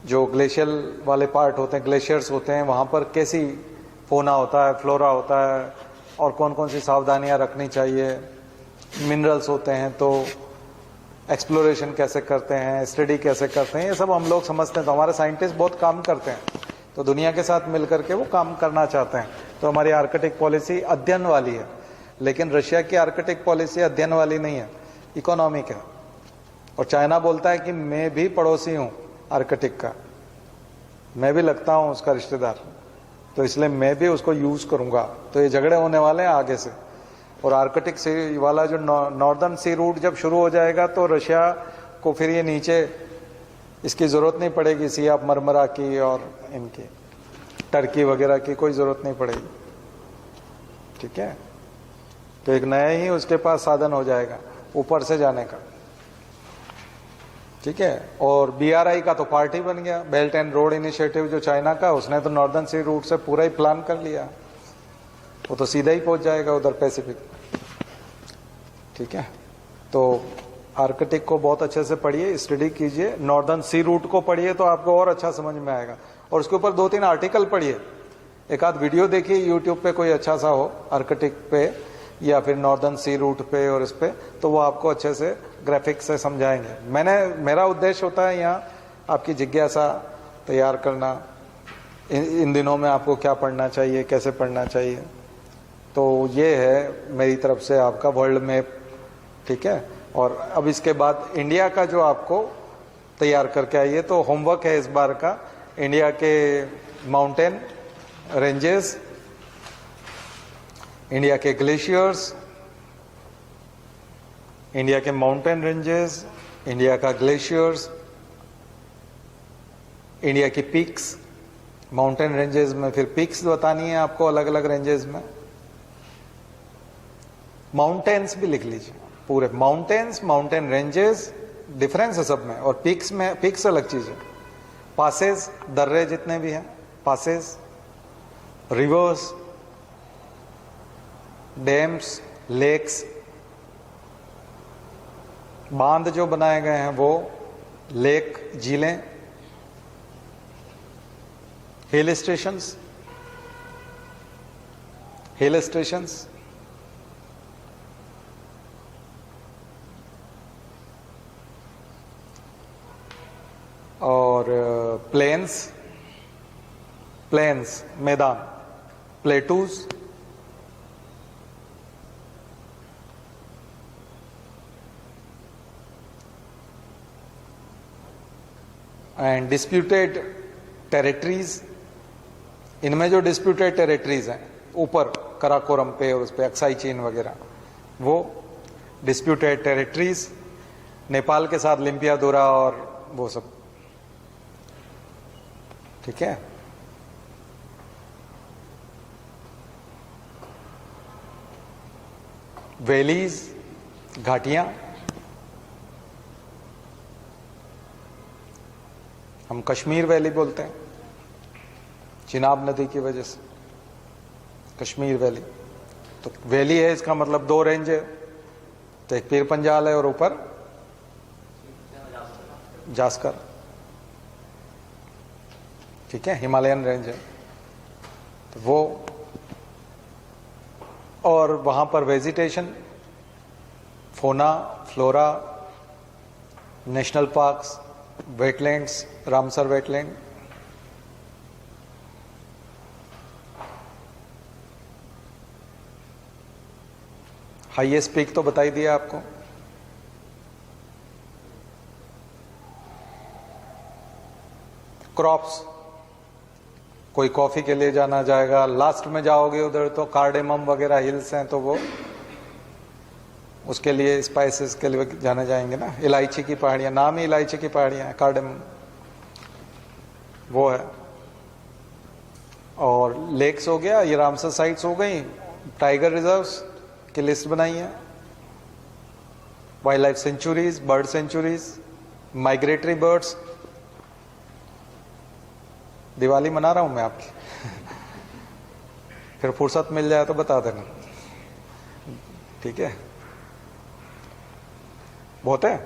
जो ग्लेशियल वाले पार्ट होते हैं, ग्लेशियर्स होते हैं, वहाँ पर कैसी फोना होता है, फ्लोरा होता है, और कौन कौन सी सावधानियाँ रखनी चाहिए। मिनरल्स होते हैं तो एक्सप्लोरेशन कैसे करते हैं, स्टडी कैसे करते हैं, ये सब हम लोग समझते हैं। तो हमारे साइंटिस्ट बहुत काम करते हैं, तो दुनिया के साथ मिल करके वो काम करना चाहते हैं। तो हमारी आर्कटिक पॉलिसी अध्ययन वाली है, लेकिन रशिया की आर्कटिक पॉलिसी अध्ययन वाली नहीं है, इकोनॉमिक है। और चाइना बोलता है कि मैं भी पड़ोसी हूँ आर्कटिक का, मैं भी लगता हूँ उसका रिश्तेदार, तो इसलिए मैं भी उसको यूज करूंगा। तो ये झगड़े होने वाले हैं आगे से। और आर्कटिक सी वाला जो नॉर्दर्न सी रूट जब शुरू हो जाएगा, तो रशिया को फिर ये नीचे इसकी जरूरत नहीं पड़ेगी, सी ऑफ मरमरा की और इनकी टर्की वगैरह की कोई जरूरत नहीं पड़ेगी। ठीक है, तो एक नया ही उसके पास साधन हो जाएगा ऊपर से जाने का। ठीक है, और BRI का तो पार्ट ही बन गया, बेल्ट एंड रोड इनिशिएटिव जो चाइना का, उसने तो नॉर्दर्न सी रूट से पूरा ही प्लान कर लिया, वो तो सीधा ही पहुंच जाएगा उधर पैसिफिक। ठीक है, तो आर्कटिक को बहुत अच्छे से पढ़िए, स्टडी कीजिए, नॉर्दर्न सी रूट को पढ़िए तो आपको और अच्छा समझ में आएगा। और उसके ऊपर 2-3 आर्टिकल पढ़िए, एक आध वीडियो देखिए यूट्यूब पे कोई अच्छा सा हो आर्कटिक पे या फिर नॉर्दर्न सी रूट पे और इस पे, तो वो आपको अच्छे से ग्राफिक्स से समझाएंगे। मेरा उद्देश्य होता है यहाँ आपकी जिज्ञासा तैयार करना, इन दिनों में आपको क्या पढ़ना चाहिए, कैसे पढ़ना चाहिए। तो ये है मेरी तरफ से आपका वर्ल्ड मैप। ठीक है, और अब इसके बाद इंडिया का जो आपको तैयार करके आइए, तो होमवर्क है इस बार का, इंडिया के माउंटेन रेंजेस, इंडिया के ग्लेशियर्स, इंडिया के माउंटेन रेंजेस, इंडिया का ग्लेशियर्स, इंडिया की पीक्स, माउंटेन रेंजेस में फिर पीक्स बतानी है आपको अलग अलग रेंजेस में। माउंटेन्स भी लिख लीजिए पूरे, माउंटेन्स, माउंटेन रेंजेस, डिफरेंस है सब में। और पीक्स में, पीक्स अलग चीज है, पासेस, दर्रे जितने भी हैं, पासेस, रिवर्स, डैम्स, लेक्स, बांध जो बनाए गए हैं वो, लेक, झीलें, हिल स्टेशंस, हिल स्टेशंस, और प्लेन्स, प्लेन्स मैदान, प्लेटूज, एंड डिस्प्यूटेड टेरिटरीज। इनमें जो डिस्प्यूटेड टेरिटरीज हैं ऊपर कराकोरम पे और उस पे अक्साई चीन वगैरह, वो डिस्प्यूटेड टेरिटरीज, नेपाल के साथ लिम्पियादोरा और वो सब। ठीक है, वैलीज, घाटियां, हम कश्मीर वैली बोलते हैं चिनाब नदी की वजह से, कश्मीर वैली। तो वैली है, इसका मतलब 2 रेंज है, तो एक पीर पंजाल है और ऊपर जास्कर। ठीक है, हिमालयन रेंज है तो वो, और वहां पर वेजिटेशन, फोना, flora, national parks, wetlands, Ramsar wetland, highest peak तो बता ही दिया आपको। क्रॉप्स, कोई कॉफी के लिए जाना जाएगा, लास्ट में जाओगे उधर तो कार्डेमम वगैरह हिल्स हैं, तो वो उसके लिए स्पाइसेस के लिए जाने जाएंगे ना। इलायची की पहाड़ियां, नाम ही इलायची की पहाड़ियां हैं, कार्डेमम वो है। और लेक्स हो गया, ये रामसर साइट्स हो गई, टाइगर रिजर्व्स की लिस्ट बनाई है, wildlife sanctuaries, bird sanctuaries, migratory birds, Diwali मना रहा हूं मैं आपकी, फिर फुर्सत मिल जाए तो बता देना, ठीक है? बहुत है?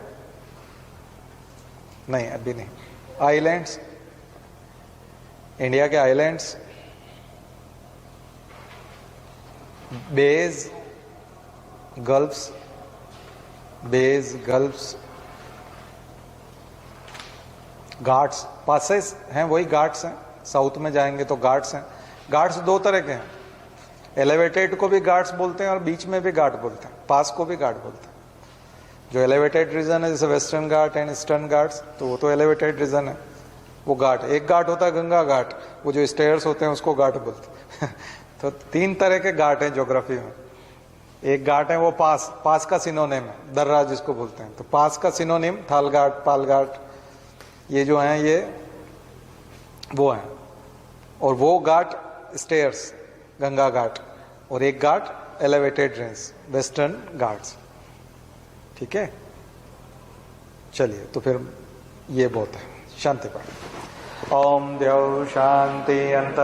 नहीं अभी नहीं। आइलैंड्स, इंडिया के islands, bays, gulfs, bays, gulfs, ghats, passes हैं, वही घाट्स हैं। साउथ में जाएंगे तो घाट्स हैं। घाट्स दो तरह के हैं, एलिवेटेड को भी घाट्स बोलते हैं और बीच में भी घाट बोलते हैं, पास को भी घाट बोलते हैं। जो एलिवेटेड रीजन है जैसे western Ghat and eastern Ghats, तो वो तो एलिवेटेड रीजन है, वो घाट। एक घाट होता है गंगा घाट, वो जो स्टेयर्स होते हैं उसको घाट बोलते हैं। तो तीन तरह के घाट हैं ज्योग्राफी में। एक घाट है वो पास, पास का सिनोनिम है, दर्रा जिसको बोलते हैं, तो पास का सिनोनिम थाल घाट, पाल घाट, ये जो हैं ये वो हैं। और वो घाट स्टेयर्स, गंगा घाट, और एक घाट एलिवेटेड रेंज, वेस्टर्न घाट्स, ठीक है? चलिए, तो फिर ये बहुत है। शांति पाठ। ओम द्यौ शांति अंतर